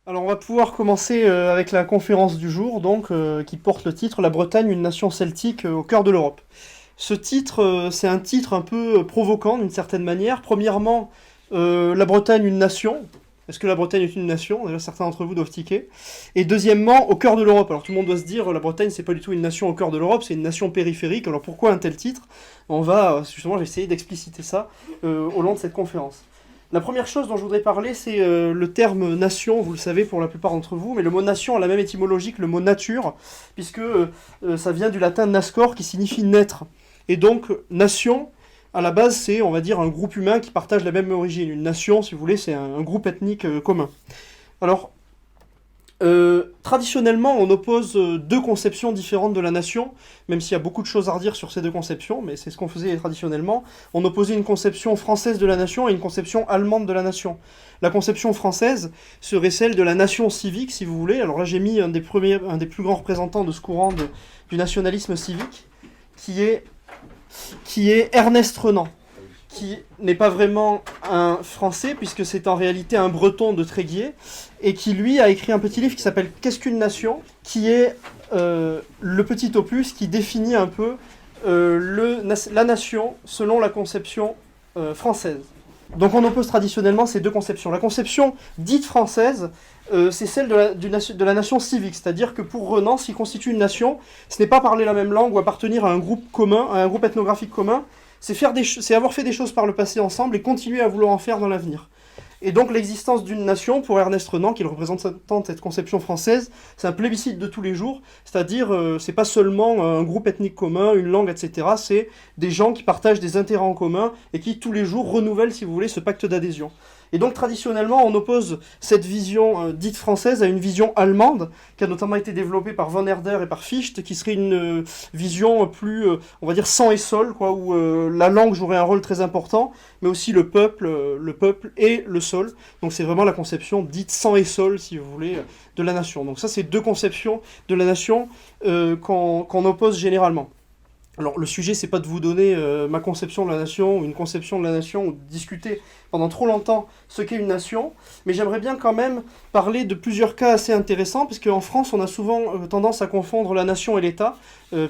Alors on va pouvoir commencer avec la conférence du jour, donc qui porte le titre «La Bretagne, une nation celtique au cœur de l'Europe». Ce titre, c'est un titre un peu provoquant d'une certaine manière. Premièrement, la Bretagne, une nation. Est-ce que la Bretagne est une nation? Déjà, certains d'entre vous doivent tiquer. Et deuxièmement, au cœur de l'Europe. Alors tout le monde doit se dire, la Bretagne, c'est pas du tout une nation au cœur de l'Europe, c'est une nation périphérique. Alors pourquoi un tel titre? On va, justement, j'ai essayé d'expliciter ça au long de cette conférence. La première chose dont je voudrais parler, c'est le terme nation, vous le savez pour la plupart d'entre vous, mais le mot nation a la même étymologie que le mot nature, puisque ça vient du latin nascor qui signifie naître. Et donc, nation, à la base, c'est, on va dire, un groupe humain qui partage la même origine. Une nation, si vous voulez, c'est un groupe ethnique commun. Alors, traditionnellement, on oppose deux conceptions différentes de la nation, même s'il y a beaucoup de choses à redire sur ces deux conceptions, mais c'est ce qu'on faisait traditionnellement. On opposait une conception française de la nation et une conception allemande de la nation. La conception française serait celle de la nation civique, si vous voulez. Alors là, j'ai mis un des plus grands représentants de ce courant du nationalisme civique, qui est, qui est Ernest Renan, qui n'est pas vraiment un Français, puisque c'est en réalité un Breton de Tréguier, et qui, lui, a écrit un petit livre qui s'appelle «Qu'est-ce qu'une nation?», qui est le petit opus qui définit un peu la nation selon la conception française. Donc on oppose traditionnellement ces deux conceptions. La conception dite française, c'est celle de la nation civique, c'est-à-dire que pour Renan, ce qui constitue une nation, ce n'est pas parler la même langue ou appartenir à un groupe commun, à un groupe ethnographique commun, c'est avoir fait des choses par le passé ensemble et continuer à vouloir en faire dans l'avenir. Et donc l'existence d'une nation, pour Ernest Renan, qui représente tant cette conception française, c'est un plébiscite de tous les jours, c'est-à-dire c'est pas seulement un groupe ethnique commun, une langue, etc., c'est des gens qui partagent des intérêts en commun et qui tous les jours renouvellent, si vous voulez, ce pacte d'adhésion. Et donc traditionnellement, on oppose cette vision dite française à une vision allemande, qui a notamment été développée par von Herder et par Fichte, qui serait une vision plus, on va dire, sang et sol, quoi, où la langue jouerait un rôle très important, mais aussi le peuple et le sol. Donc c'est vraiment la conception dite sang et sol, si vous voulez, de la nation. Donc ça, c'est deux conceptions de la nation qu'on oppose généralement. Alors le sujet, c'est pas de vous donner ma conception de la nation ou une conception de la nation ou de discuter pendant trop longtemps ce qu'est une nation, mais j'aimerais bien quand même parler de plusieurs cas assez intéressants, parce qu'en France, on a souvent tendance à confondre la nation et l'État,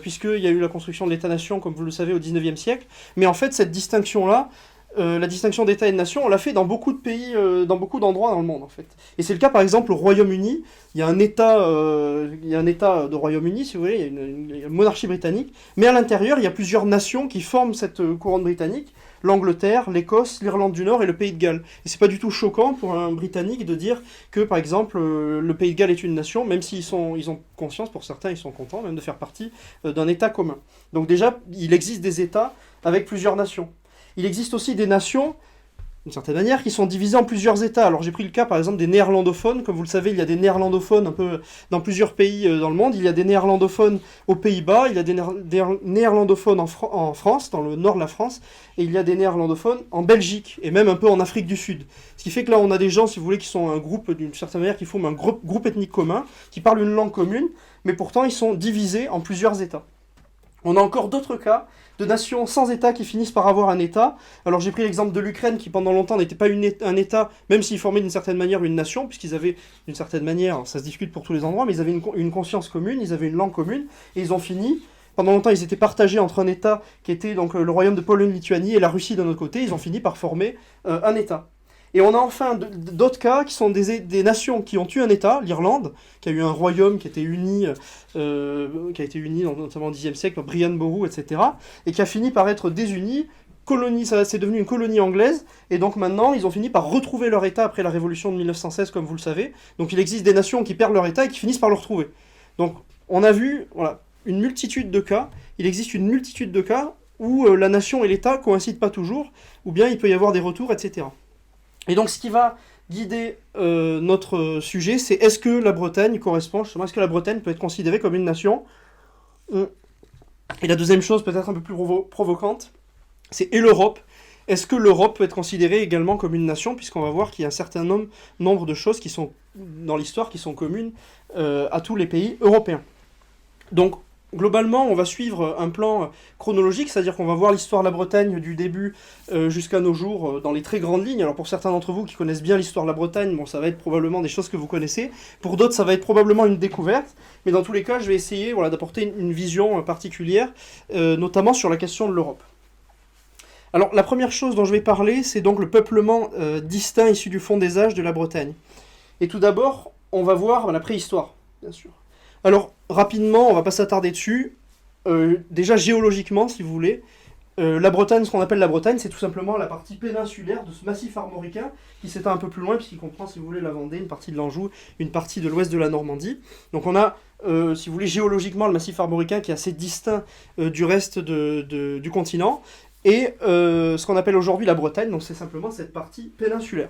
puisqu'il y a eu la construction de l'État-nation, comme vous le savez, au XIXe siècle, mais en fait, cette distinction-là, la distinction d'État et de nation, on l'a fait dans beaucoup de pays, dans beaucoup d'endroits dans le monde en fait. Et c'est le cas par exemple au Royaume-Uni. Il y a un État de Royaume-Uni, si vous voulez, il y a une monarchie britannique, mais à l'intérieur, il y a plusieurs nations qui forment cette couronne britannique. L'Angleterre, l'Écosse, l'Irlande du Nord et le Pays de Galles. Et c'est pas du tout choquant pour un Britannique de dire que, par exemple, le Pays de Galles est une nation, même s'ils ont conscience, pour certains, ils sont contents même de faire partie d'un État commun. Donc déjà, il existe des États avec plusieurs nations. Il existe aussi des nations, d'une certaine manière, qui sont divisées en plusieurs États. Alors j'ai pris le cas par exemple des néerlandophones. Comme vous le savez, il y a des néerlandophones un peu dans plusieurs pays dans le monde. Il y a des néerlandophones aux Pays-Bas, il y a des néerlandophones en France, dans le nord de la France, et il y a des néerlandophones en Belgique, et même un peu en Afrique du Sud. Ce qui fait que là on a des gens, si vous voulez, qui sont un groupe, d'une certaine manière, qui forment un groupe ethnique commun, qui parlent une langue commune, mais pourtant ils sont divisés en plusieurs États. On a encore d'autres cas de nations sans État qui finissent par avoir un État. Alors j'ai pris l'exemple de l'Ukraine qui pendant longtemps n'était pas un État, même s'ils formaient d'une certaine manière une nation, puisqu'ils avaient d'une certaine manière, ça se discute pour tous les endroits, mais ils avaient une conscience commune, ils avaient une langue commune, et ils ont fini. Pendant longtemps, ils étaient partagés entre un État qui était donc le royaume de Pologne-Lituanie et la Russie d'un autre côté. Ils ont fini par former un État. Et on a enfin d'autres cas qui sont des nations qui ont eu un État, l'Irlande, qui a eu un royaume qui a été uni, notamment au Xe siècle par Brian Boru, etc., et qui a fini par être désuni. C'est devenu une colonie anglaise, et donc maintenant ils ont fini par retrouver leur État après la révolution de 1916, comme vous le savez. Donc il existe des nations qui perdent leur État et qui finissent par le retrouver. Donc on a vu, voilà, une multitude de cas, il existe une multitude de cas où la nation et l'État coïncident pas toujours, ou bien il peut y avoir des retours, etc. Et donc ce qui va guider notre sujet, c'est est-ce que la Bretagne correspond, justement, est-ce que la Bretagne peut être considérée comme une nation? Et la deuxième chose, peut-être un peu plus provocante, c'est et l'Europe. Est-ce que l'Europe peut être considérée également comme une nation, puisqu'on va voir qu'il y a un certain nombre de choses qui sont dans l'histoire qui sont communes à tous les pays européens. Donc Globalement, on va suivre un plan chronologique, c'est-à-dire qu'on va voir l'histoire de la Bretagne du début jusqu'à nos jours dans les très grandes lignes. Alors pour certains d'entre vous qui connaissent bien l'histoire de la Bretagne, bon, ça va être probablement des choses que vous connaissez. Pour d'autres, ça va être probablement une découverte. Mais dans tous les cas, je vais essayer d'apporter une vision particulière, notamment sur la question de l'Europe. Alors la première chose dont je vais parler, c'est donc le peuplement distinct issu du fond des âges de la Bretagne. Et tout d'abord, on va voir la préhistoire, bien sûr. Alors, rapidement, on va pas s'attarder dessus. Déjà, géologiquement, si vous voulez, la Bretagne, ce qu'on appelle la Bretagne, c'est tout simplement la partie péninsulaire de ce massif armoricain qui s'étend un peu plus loin, puisqu'il comprend, si vous voulez, la Vendée, une partie de l'Anjou, une partie de l'ouest de la Normandie. Donc on a, si vous voulez, géologiquement, le massif armoricain qui est assez distinct du reste du continent, et ce qu'on appelle aujourd'hui la Bretagne, donc c'est simplement cette partie péninsulaire.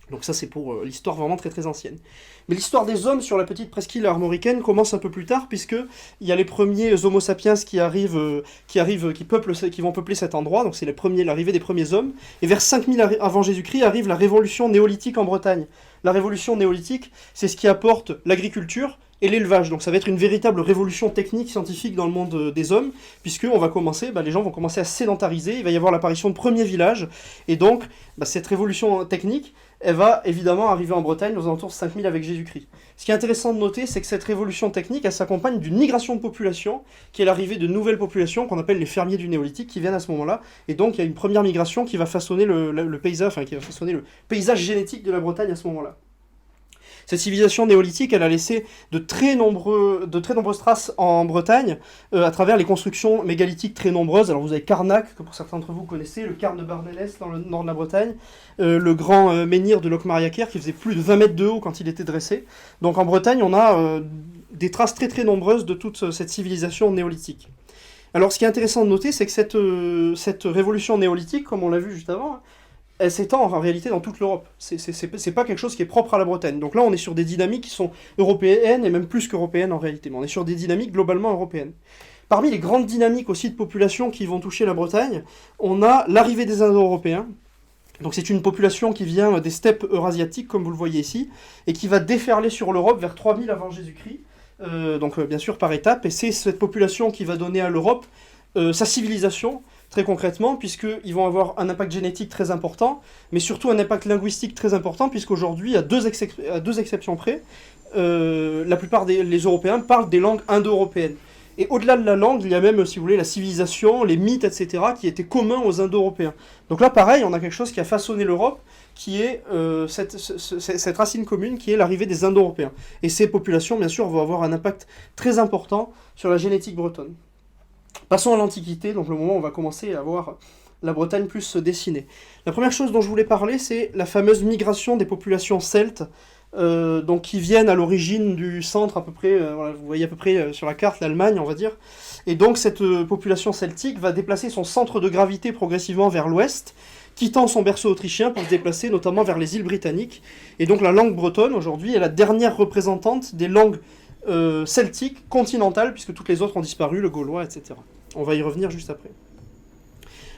Donc ça c'est pour l'histoire vraiment très très ancienne. Mais l'histoire des hommes sur la petite presqu'île armoricaine commence un peu plus tard, puisque il y a les premiers Homo sapiens qui vont peupler cet endroit, donc c'est l'arrivée des premiers hommes, et vers 5000 avant Jésus-Christ arrive la révolution néolithique en Bretagne. La révolution néolithique, c'est ce qui apporte l'agriculture et l'élevage. Donc ça va être une véritable révolution technique, scientifique dans le monde des hommes, puisque les gens vont commencer à se sédentariser, il va y avoir l'apparition de premiers villages, et donc cette révolution technique, elle va évidemment arriver en Bretagne aux alentours de 5000 avec Jésus-Christ. Ce qui est intéressant de noter, c'est que cette révolution technique, elle s'accompagne d'une migration de population, qui est l'arrivée de nouvelles populations qu'on appelle les fermiers du néolithique, qui viennent à ce moment-là, et donc il y a une première migration qui va façonner le paysage génétique de la Bretagne à ce moment-là. Cette civilisation néolithique, elle a laissé de très nombreuses traces en Bretagne, à travers les constructions mégalithiques très nombreuses. Alors vous avez Carnac, que pour certains d'entre vous connaissez, le Carn de Bardenès dans le nord de la Bretagne, le grand menhir de Locmariaquer qui faisait plus de 20 mètres de haut quand il était dressé. Donc en Bretagne, on a des traces très très nombreuses de toute cette civilisation néolithique. Alors ce qui est intéressant de noter, c'est que cette révolution néolithique, comme on l'a vu juste avant, elle s'étend en réalité dans toute l'Europe. C'est pas quelque chose qui est propre à la Bretagne. Donc là, on est sur des dynamiques qui sont européennes, et même plus qu'européennes en réalité. Mais on est sur des dynamiques globalement européennes. Parmi les grandes dynamiques aussi de population qui vont toucher la Bretagne, on a l'arrivée des Indo-Européens. Donc c'est une population qui vient des steppes eurasiatiques, comme vous le voyez ici, et qui va déferler sur l'Europe vers 3000 avant Jésus-Christ. Donc bien sûr par étapes, et c'est cette population qui va donner à l'Europe sa civilisation, très concrètement, puisqu'ils vont avoir un impact génétique très important, mais surtout un impact linguistique très important, puisqu'aujourd'hui, à deux exceptions près, la plupart des Européens parlent des langues indo-européennes. Et au-delà de la langue, il y a même, si vous voulez, la civilisation, les mythes, etc., qui étaient communs aux Indo-Européens. Donc là, pareil, on a quelque chose qui a façonné l'Europe, qui est cette racine commune, qui est l'arrivée des Indo-Européens. Et ces populations, bien sûr, vont avoir un impact très important sur la génétique bretonne. Passons à l'Antiquité, donc le moment où on va commencer à voir la Bretagne plus se dessiner. La première chose dont je voulais parler, c'est la fameuse migration des populations celtes, donc qui viennent à l'origine du centre à peu près, vous voyez à peu près sur la carte l'Allemagne, on va dire. Et donc cette population celtique va déplacer son centre de gravité progressivement vers l'ouest, quittant son berceau autrichien pour se déplacer notamment vers les îles britanniques. Et donc la langue bretonne, aujourd'hui, est la dernière représentante des langues celtique, continentale, puisque toutes les autres ont disparu, le gaulois, etc. On va y revenir juste après.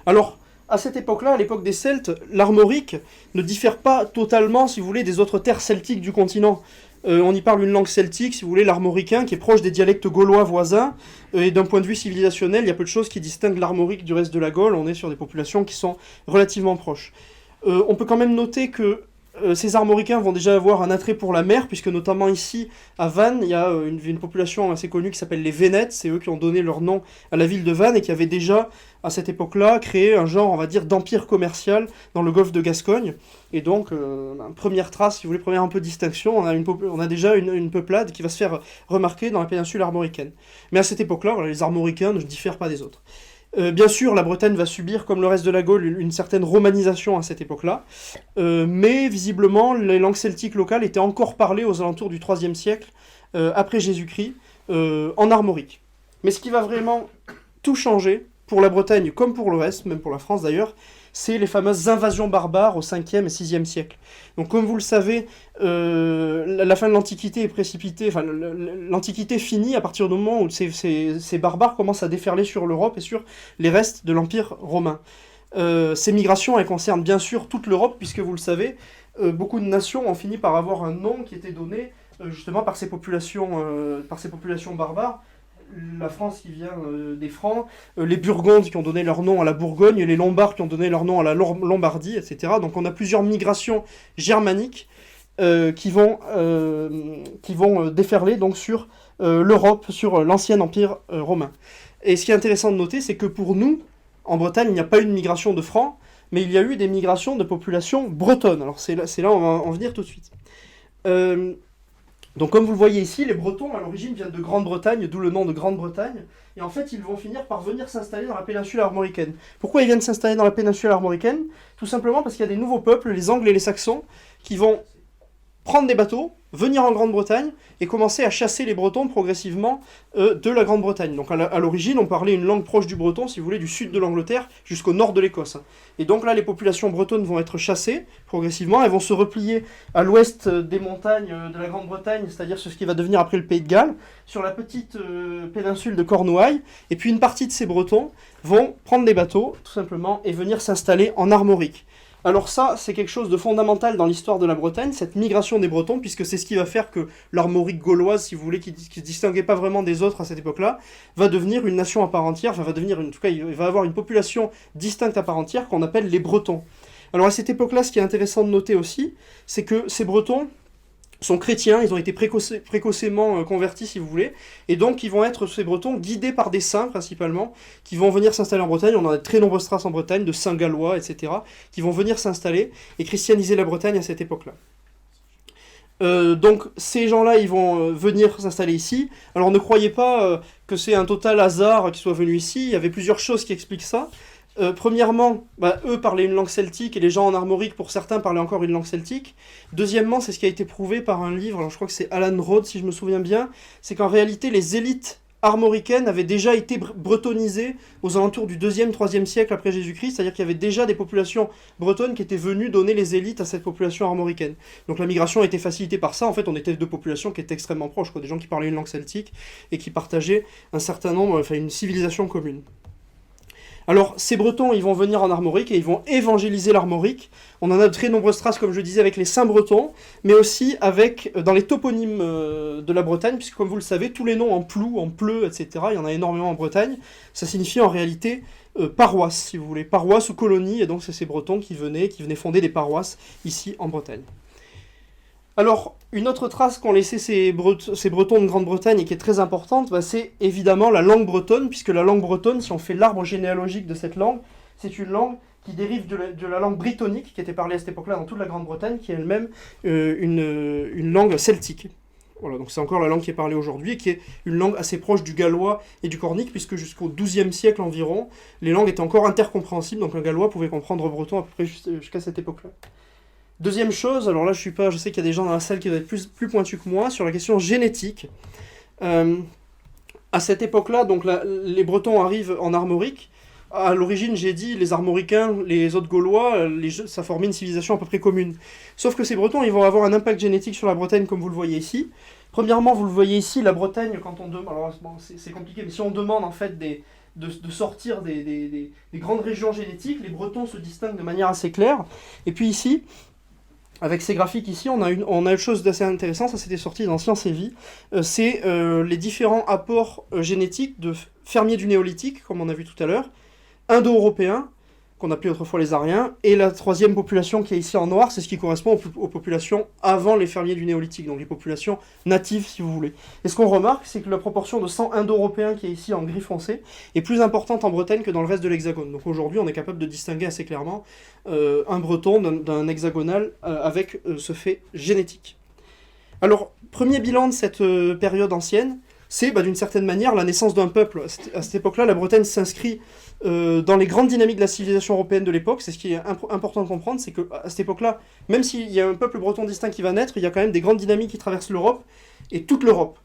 Alors, à cette époque-là, à l'époque des Celtes, l'armorique ne diffère pas totalement, si vous voulez, des autres terres celtiques du continent. On y parle une langue celtique, si vous voulez, l'armoricain, qui est proche des dialectes gaulois voisins, et d'un point de vue civilisationnel, il y a peu de choses qui distinguent l'armorique du reste de la Gaule, on est sur des populations qui sont relativement proches. On peut quand même noter que ces armoricains vont déjà avoir un attrait pour la mer, puisque notamment ici, à Vannes, il y a une population assez connue qui s'appelle les Vénètes, c'est eux qui ont donné leur nom à la ville de Vannes, et qui avaient déjà, à cette époque-là, créé un genre, on va dire, d'empire commercial dans le golfe de Gascogne, et donc, première trace, si vous voulez, première un peu distinction, on a déjà une peuplade qui va se faire remarquer dans la péninsule armoricaine. Mais à cette époque-là, voilà, les armoricains ne diffèrent pas des autres. Bien sûr, la Bretagne va subir, comme le reste de la Gaule, une certaine romanisation à cette époque-là, mais visiblement, les langues celtiques locales étaient encore parlées aux alentours du IIIe siècle, après Jésus-Christ, en armorique. Mais ce qui va vraiment tout changer, pour la Bretagne comme pour le reste, même pour la France d'ailleurs, c'est les fameuses invasions barbares au 5e et 6e siècle. Donc comme vous le savez, la fin de l'Antiquité est précipitée, enfin l'Antiquité finit à partir du moment où ces barbares commencent à déferler sur l'Europe et sur les restes de l'Empire romain. Ces migrations, elles concernent bien sûr toute l'Europe, puisque vous le savez, beaucoup de nations ont fini par avoir un nom qui était donné justement par ces populations barbares. la France qui vient des Francs, les Burgondes qui ont donné leur nom à la Bourgogne, les Lombards qui ont donné leur nom à la Lombardie, etc. Donc on a plusieurs migrations germaniques qui vont déferler donc sur l'Europe, sur l'ancien empire romain. Et ce qui est intéressant de noter, c'est que pour nous, en Bretagne, il n'y a pas eu de migration de Francs, mais il y a eu des migrations de populations bretonnes. Alors c'est là où on va en venir tout de suite. Donc comme vous le voyez ici, les Bretons à l'origine viennent de Grande-Bretagne, d'où le nom de Grande-Bretagne, et en fait ils vont finir par venir s'installer dans la péninsule armoricaine. Pourquoi ils viennent s'installer dans la péninsule armoricaine? Tout simplement parce qu'il y a des nouveaux peuples, les Angles et les Saxons, qui vont prendre des bateaux, venir en Grande-Bretagne et commencer à chasser les Bretons progressivement de la Grande-Bretagne. Donc à l'origine, on parlait une langue proche du breton, si vous voulez, du sud de l'Angleterre jusqu'au nord de l'Écosse. Et donc là, les populations bretonnes vont être chassées progressivement, elles vont se replier à l'ouest des montagnes de la Grande-Bretagne, c'est-à-dire ce qui va devenir après le Pays de Galles, sur la petite péninsule de Cornouailles, et puis une partie de ces Bretons vont prendre des bateaux, tout simplement, et venir s'installer en Armorique. Alors ça, c'est quelque chose de fondamental dans l'histoire de la Bretagne, cette migration des Bretons, puisque c'est ce qui va faire que l'Armorique gauloise, si vous voulez, qui ne se distinguait pas vraiment des autres à cette époque-là, va devenir une nation à part entière, enfin va devenir, en tout cas, il va avoir une population distincte à part entière qu'on appelle les Bretons. Alors à cette époque-là, ce qui est intéressant de noter aussi, c'est que ces Bretons sont chrétiens, ils ont été précocement convertis si vous voulez, et donc ils vont être, ces Bretons, guidés par des saints principalement, qui vont venir s'installer en Bretagne. On a de très nombreuses traces en Bretagne, de saints gallois, etc., qui vont venir s'installer et christianiser la Bretagne à cette époque-là. Donc ces gens-là, ils vont venir s'installer ici. Alors ne croyez pas que c'est un total hasard qu'ils soient venus ici, il y avait plusieurs choses qui expliquent ça. Premièrement, eux parlaient une langue celtique et les gens en Armorique, pour certains, parlaient encore une langue celtique. Deuxièmement, c'est ce qui a été prouvé par un livre, alors je crois que c'est Alan Rhodes si je me souviens bien, c'est qu'en réalité les élites armoricaines avaient déjà été bretonisées aux alentours du 2e, 3e siècle après Jésus-Christ, c'est-à-dire qu'il y avait déjà des populations bretonnes qui étaient venues donner les élites à cette population armoricaine. Donc la migration a été facilitée par ça, en fait on était deux populations qui étaient extrêmement proches, des gens qui parlaient une langue celtique et qui partageaient un certain nombre, enfin une civilisation commune. Alors, ces Bretons, ils vont venir en Armorique et ils vont évangéliser l'Armorique. On en a de très nombreuses traces, comme je disais, avec les saints bretons, mais aussi dans les toponymes de la Bretagne, puisque comme vous le savez, tous les noms en plou, en pleu, etc., il y en a énormément en Bretagne, ça signifie en réalité paroisse, si vous voulez, paroisse ou colonie, et donc c'est ces Bretons qui venaient fonder des paroisses ici en Bretagne. Alors, une autre trace qu'ont laissé ces Bretons de Grande-Bretagne et qui est très importante, c'est évidemment la langue bretonne, puisque la langue bretonne, si on fait l'arbre généalogique de cette langue, c'est une langue qui dérive de la langue brittonique, qui était parlée à cette époque-là dans toute la Grande-Bretagne, qui est elle-même une langue celtique. Voilà, donc c'est encore la langue qui est parlée aujourd'hui, et qui est une langue assez proche du gallois et du cornique, puisque jusqu'au XIIe siècle environ, les langues étaient encore intercompréhensibles, donc un gallois pouvait comprendre breton à peu près jusqu'à cette époque-là. Deuxième chose, alors là je sais qu'il y a des gens dans la salle qui doivent être plus pointus que moi, sur la question génétique. À cette époque-là, donc les Bretons arrivent en Armorique. À l'origine, j'ai dit, les Armoricains, les autres Gaulois, ça formait une civilisation à peu près commune. Sauf que ces Bretons, ils vont avoir un impact génétique sur la Bretagne, comme vous le voyez ici. Premièrement, vous le voyez ici, la Bretagne, quand on demande... Alors bon, c'est compliqué, mais si on demande en fait de sortir des grandes régions génétiques, les Bretons se distinguent de manière assez claire. Et puis ici... Avec ces graphiques ici, on a une chose d'assez intéressant, ça s'était sorti dans Science et Vie, c'est les différents apports génétiques de fermiers du néolithique, comme on a vu tout à l'heure, indo-européens, qu'on appelait autrefois les Ariens, et la troisième population qui est ici en noir, c'est ce qui correspond aux populations avant les fermiers du néolithique, donc les populations natives si vous voulez. Et ce qu'on remarque, c'est que la proportion de sang indo-européen qui est ici en gris foncé est plus importante en Bretagne que dans le reste de l'Hexagone. Donc aujourd'hui, on est capable de distinguer assez clairement un breton d'un hexagonal avec ce fait génétique. Alors, premier bilan de cette période ancienne, c'est d'une certaine manière la naissance d'un peuple. À cette époque-là, la Bretagne s'inscrit dans les grandes dynamiques de la civilisation européenne de l'époque. C'est ce qui est important de comprendre, c'est qu'à cette époque-là, même s'il y a un peuple breton distinct qui va naître, il y a quand même des grandes dynamiques qui traversent l'Europe, et toute l'Europe.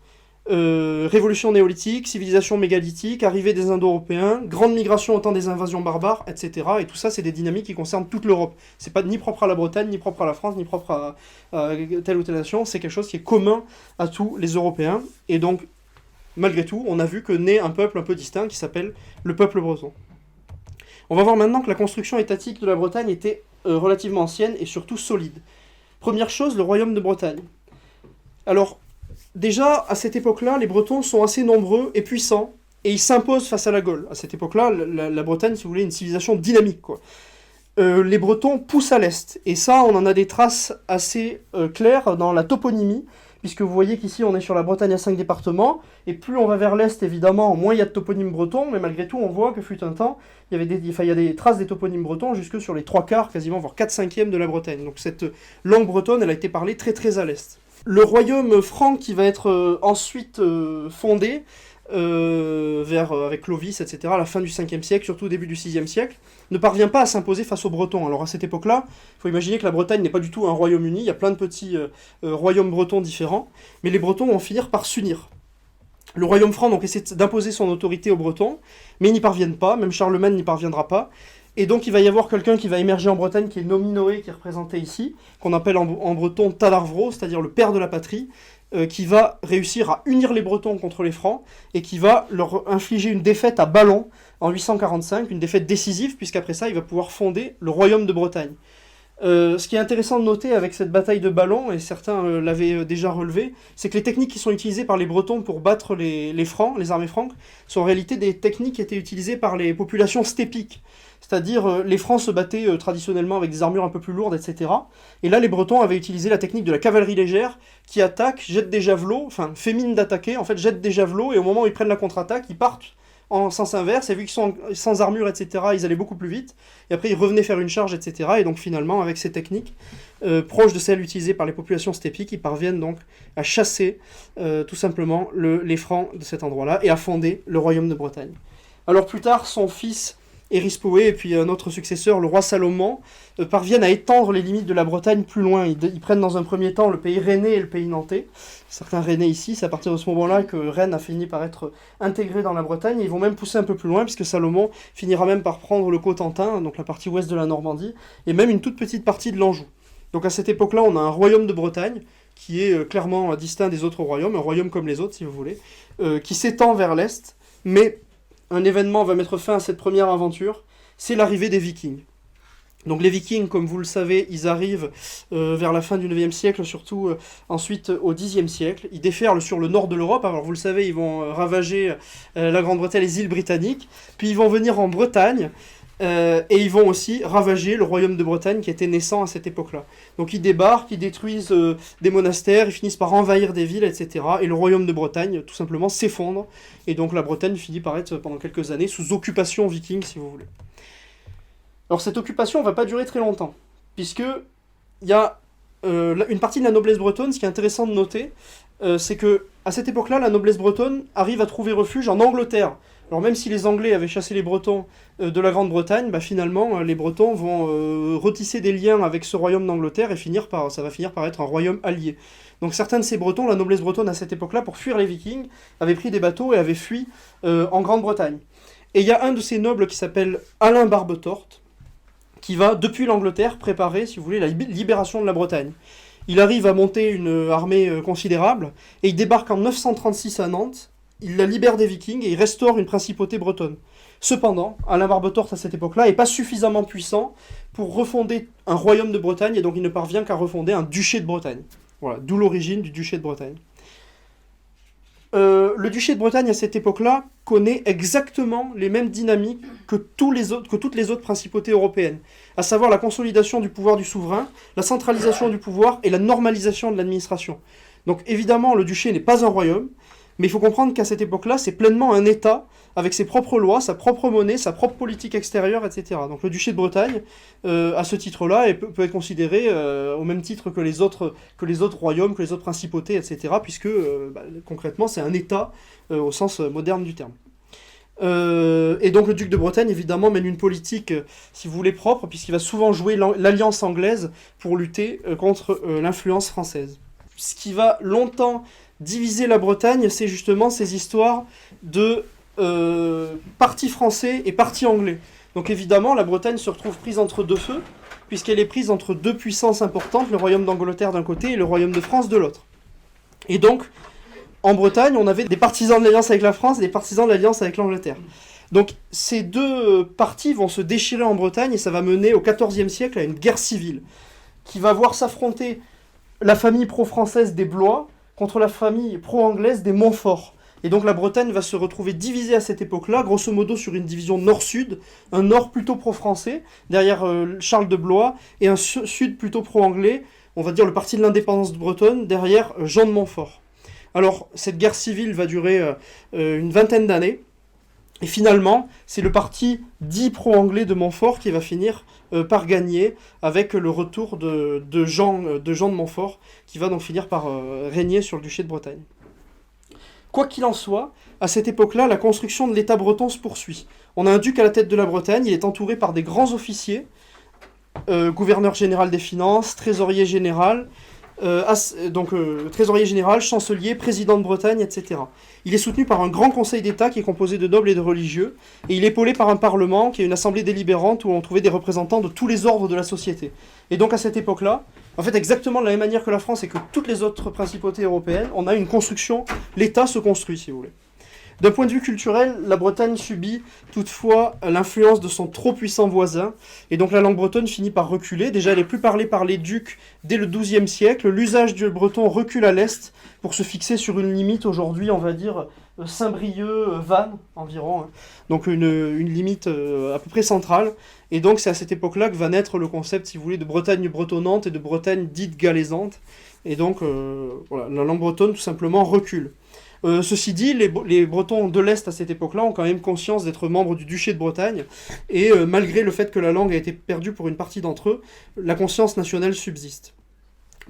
Révolution néolithique, civilisation mégalithique, arrivée des Indo-Européens, grande migration au temps des invasions barbares, etc. Et tout ça, c'est des dynamiques qui concernent toute l'Europe. C'est pas ni propre à la Bretagne, ni propre à la France, ni propre à telle ou telle nation, c'est quelque chose qui est commun à tous les Européens. Et donc, malgré tout, on a vu que naît un peuple un peu distinct qui s'appelle le peuple breton. On va voir maintenant que la construction étatique de la Bretagne était relativement ancienne et surtout solide. Première chose, le royaume de Bretagne. Alors, déjà, à cette époque-là, les Bretons sont assez nombreux et puissants, et ils s'imposent face à la Gaule. À cette époque-là, la Bretagne, si vous voulez, est une civilisation dynamique, quoi. Les Bretons poussent à l'est, et ça, on en a des traces assez claires dans la toponymie, puisque vous voyez qu'ici, on est sur la Bretagne à 5 départements, et plus on va vers l'est, évidemment, moins il y a de toponymes bretons, mais malgré tout, on voit que fut un temps, il y a des traces des toponymes bretons jusque sur les 3/4, quasiment, voire 4/5 de la Bretagne. Donc cette langue bretonne, elle a été parlée très très à l'est. Le royaume franc qui va être ensuite fondé, avec Clovis, etc., à la fin du 5e siècle, surtout au début du 6e siècle, ne parvient pas à s'imposer face aux Bretons. Alors à cette époque-là, il faut imaginer que la Bretagne n'est pas du tout un royaume uni, il y a plein de petits royaumes bretons différents, mais les Bretons vont finir par s'unir. Le royaume franc donc essaie d'imposer son autorité aux Bretons, mais ils n'y parviennent pas, même Charlemagne n'y parviendra pas, et donc il va y avoir quelqu'un qui va émerger en Bretagne, qui est Nominoé, qui est représenté ici, qu'on appelle en breton Talarvro, c'est-à-dire le père de la patrie, qui va réussir à unir les Bretons contre les Francs, et qui va leur infliger une défaite à Ballon en 845, une défaite décisive, puisqu'après ça, il va pouvoir fonder le royaume de Bretagne. Ce qui est intéressant de noter avec cette bataille de Ballon, et certains l'avaient déjà relevé, c'est que les techniques qui sont utilisées par les Bretons pour battre les Francs, les armées franques, sont en réalité des techniques qui étaient utilisées par les populations stépiques. C'est-à-dire, les Francs se battaient traditionnellement avec des armures un peu plus lourdes, etc. Et là, les Bretons avaient utilisé la technique de la cavalerie légère, qui attaque, jette des javelots, enfin, fait mine d'attaquer, en fait, jette des javelots, et au moment où ils prennent la contre-attaque, ils partent en sens inverse, et vu qu'ils sont sans armure, etc., ils allaient beaucoup plus vite, et après ils revenaient faire une charge, etc., et donc finalement, avec ces techniques, proches de celles utilisées par les populations stépiques, ils parviennent donc à chasser, tout simplement, les Francs de cet endroit-là, et à fonder le royaume de Bretagne. Alors plus tard, son fils Erispoé et puis un autre successeur, le roi Salomon, parviennent à étendre les limites de la Bretagne plus loin. Ils prennent dans un premier temps le pays rennais et le pays nantais. Certains rennais ici, c'est à partir de ce moment-là que Rennes a fini par être intégré dans la Bretagne. Et ils vont même pousser un peu plus loin, puisque Salomon finira même par prendre le Cotentin, donc la partie ouest de la Normandie, et même une toute petite partie de l'Anjou. Donc à cette époque-là, on a un royaume de Bretagne, qui est clairement distinct des autres royaumes, un royaume comme les autres, si vous voulez, qui s'étend vers l'est, mais un événement va mettre fin à cette première aventure, c'est l'arrivée des Vikings. Donc les Vikings, comme vous le savez, ils arrivent vers la fin du 9e siècle, surtout ensuite au 10e siècle. Ils déferlent sur le nord de l'Europe, alors vous le savez, ils vont ravager la Grande-Bretagne, les îles britanniques, puis ils vont venir en Bretagne, et ils vont aussi ravager le royaume de Bretagne qui était naissant à cette époque-là. Donc ils débarquent, ils détruisent des monastères, ils finissent par envahir des villes, etc. Et le royaume de Bretagne, tout simplement, s'effondre. Et donc la Bretagne finit par être, pendant quelques années, sous occupation viking, si vous voulez. Alors cette occupation ne va pas durer très longtemps, puisque il y a une partie de la noblesse bretonne, ce qui est intéressant de noter, c'est que à cette époque-là, la noblesse bretonne arrive à trouver refuge en Angleterre. Alors même si les Anglais avaient chassé les Bretons de la Grande-Bretagne, finalement, les Bretons vont retisser des liens avec ce royaume d'Angleterre et ça va finir par être un royaume allié. Donc certains de ces Bretons, la noblesse bretonne à cette époque-là, pour fuir les Vikings, avaient pris des bateaux et avaient fui en Grande-Bretagne. Et il y a un de ces nobles qui s'appelle Alain Barbetorte, qui va, depuis l'Angleterre, préparer, si vous voulez, la libération de la Bretagne. Il arrive à monter une armée considérable, et il débarque en 936 à Nantes, il la libère des Vikings, et il restaure une principauté bretonne. Cependant, Alain Barbetorte, à cette époque-là, n'est pas suffisamment puissant pour refonder un royaume de Bretagne, et donc il ne parvient qu'à refonder un duché de Bretagne. Voilà, d'où l'origine du duché de Bretagne. Le duché de Bretagne, à cette époque-là, connaît exactement les mêmes dynamiques que toutes les autres principautés européennes, à savoir la consolidation du pouvoir du souverain, la centralisation du pouvoir et la normalisation de l'administration. Donc évidemment, le duché n'est pas un royaume, mais il faut comprendre qu'à cette époque-là, c'est pleinement un État, avec ses propres lois, sa propre monnaie, sa propre politique extérieure, etc. Donc le duché de Bretagne, à ce titre-là, peut être considéré au même titre que les autres royaumes, que les autres principautés, etc., puisque concrètement, c'est un État au sens moderne du terme. Et donc le duc de Bretagne, évidemment, mène une politique, si vous voulez, propre, puisqu'il va souvent jouer l'alliance anglaise pour lutter contre l'influence française. Ce qui va longtemps diviser la Bretagne, c'est justement ces histoires de parti français et parti anglais. Donc évidemment, la Bretagne se retrouve prise entre deux feux, puisqu'elle est prise entre deux puissances importantes, le royaume d'Angleterre d'un côté et le royaume de France de l'autre. Et donc, en Bretagne, on avait des partisans de l'alliance avec la France et des partisans de l'alliance avec l'Angleterre. Donc ces deux partis vont se déchirer en Bretagne, et ça va mener au XIVe siècle à une guerre civile, qui va voir s'affronter la famille pro-française des Blois contre la famille pro-anglaise des Montfort. Et donc la Bretagne va se retrouver divisée à cette époque-là, grosso modo sur une division nord-sud, un nord plutôt pro-français, derrière Charles de Blois, et un sud plutôt pro-anglais, on va dire le parti de l'indépendance bretonne, derrière Jean de Montfort. Alors cette guerre civile va durer une vingtaine d'années, et finalement c'est le parti dit pro-anglais de Montfort qui va finir par gagner, avec le retour de Jean de Montfort, qui va donc finir par régner sur le duché de Bretagne. Quoi qu'il en soit, à cette époque-là, la construction de l'État breton se poursuit. On a un duc à la tête de la Bretagne, il est entouré par des grands officiers, gouverneur général des finances, trésorier général, trésorier général, chancelier, président de Bretagne, etc. Il est soutenu par un grand conseil d'État qui est composé de nobles et de religieux, et il est épaulé par un parlement qui est une assemblée délibérante où on trouvait des représentants de tous les ordres de la société. Et donc à cette époque-là, en fait exactement de la même manière que la France et que toutes les autres principautés européennes, on a une construction, l'État se construit si vous voulez. D'un point de vue culturel, la Bretagne subit toutefois l'influence de son trop puissant voisin, et donc la langue bretonne finit par reculer. Déjà, elle est plus parlée par les ducs dès le XIIe siècle. L'usage du breton recule à l'est pour se fixer sur une limite aujourd'hui, on va dire, Saint-Brieuc, Vannes environ. Hein. Donc une limite à peu près centrale. Et donc c'est à cette époque-là que va naître le concept, si vous voulez, de Bretagne bretonnante et de Bretagne dite galaisante. Et donc voilà, la langue bretonne tout simplement recule. Ceci dit, les Bretons de l'Est à cette époque-là ont quand même conscience d'être membres du duché de Bretagne, et malgré le fait que la langue a été perdue pour une partie d'entre eux, la conscience nationale subsiste.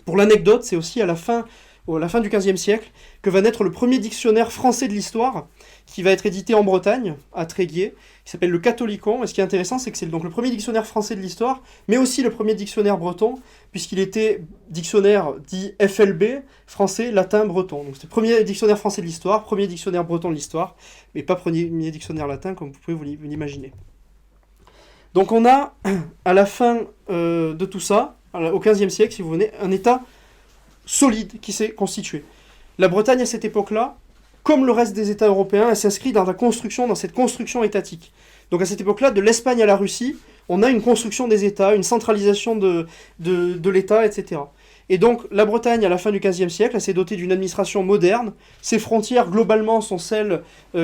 Pour l'anecdote, c'est aussi à la fin du XVe siècle que va naître le premier dictionnaire français de l'histoire, qui va être édité en Bretagne, à Tréguier, qui s'appelle le Catholicon. Et ce qui est intéressant, c'est que c'est donc le premier dictionnaire français de l'histoire, mais aussi le premier dictionnaire breton, puisqu'il était dictionnaire dit FLB, français, latin, breton. Donc c'est le premier dictionnaire français de l'histoire, premier dictionnaire breton de l'histoire, mais pas premier dictionnaire latin, comme vous pouvez vous l'imaginer. Donc on a, à la fin de tout ça, au XVe siècle, si vous venez, un État solide qui s'est constitué. La Bretagne, à cette époque-là, comme le reste des États européens, elle s'inscrit dans cette construction étatique. Donc à cette époque-là, de l'Espagne à la Russie, on a une construction des États, une centralisation de l'État, etc. Et donc la Bretagne, à la fin du XVe siècle, elle s'est dotée d'une administration moderne. Ses frontières, globalement, sont celles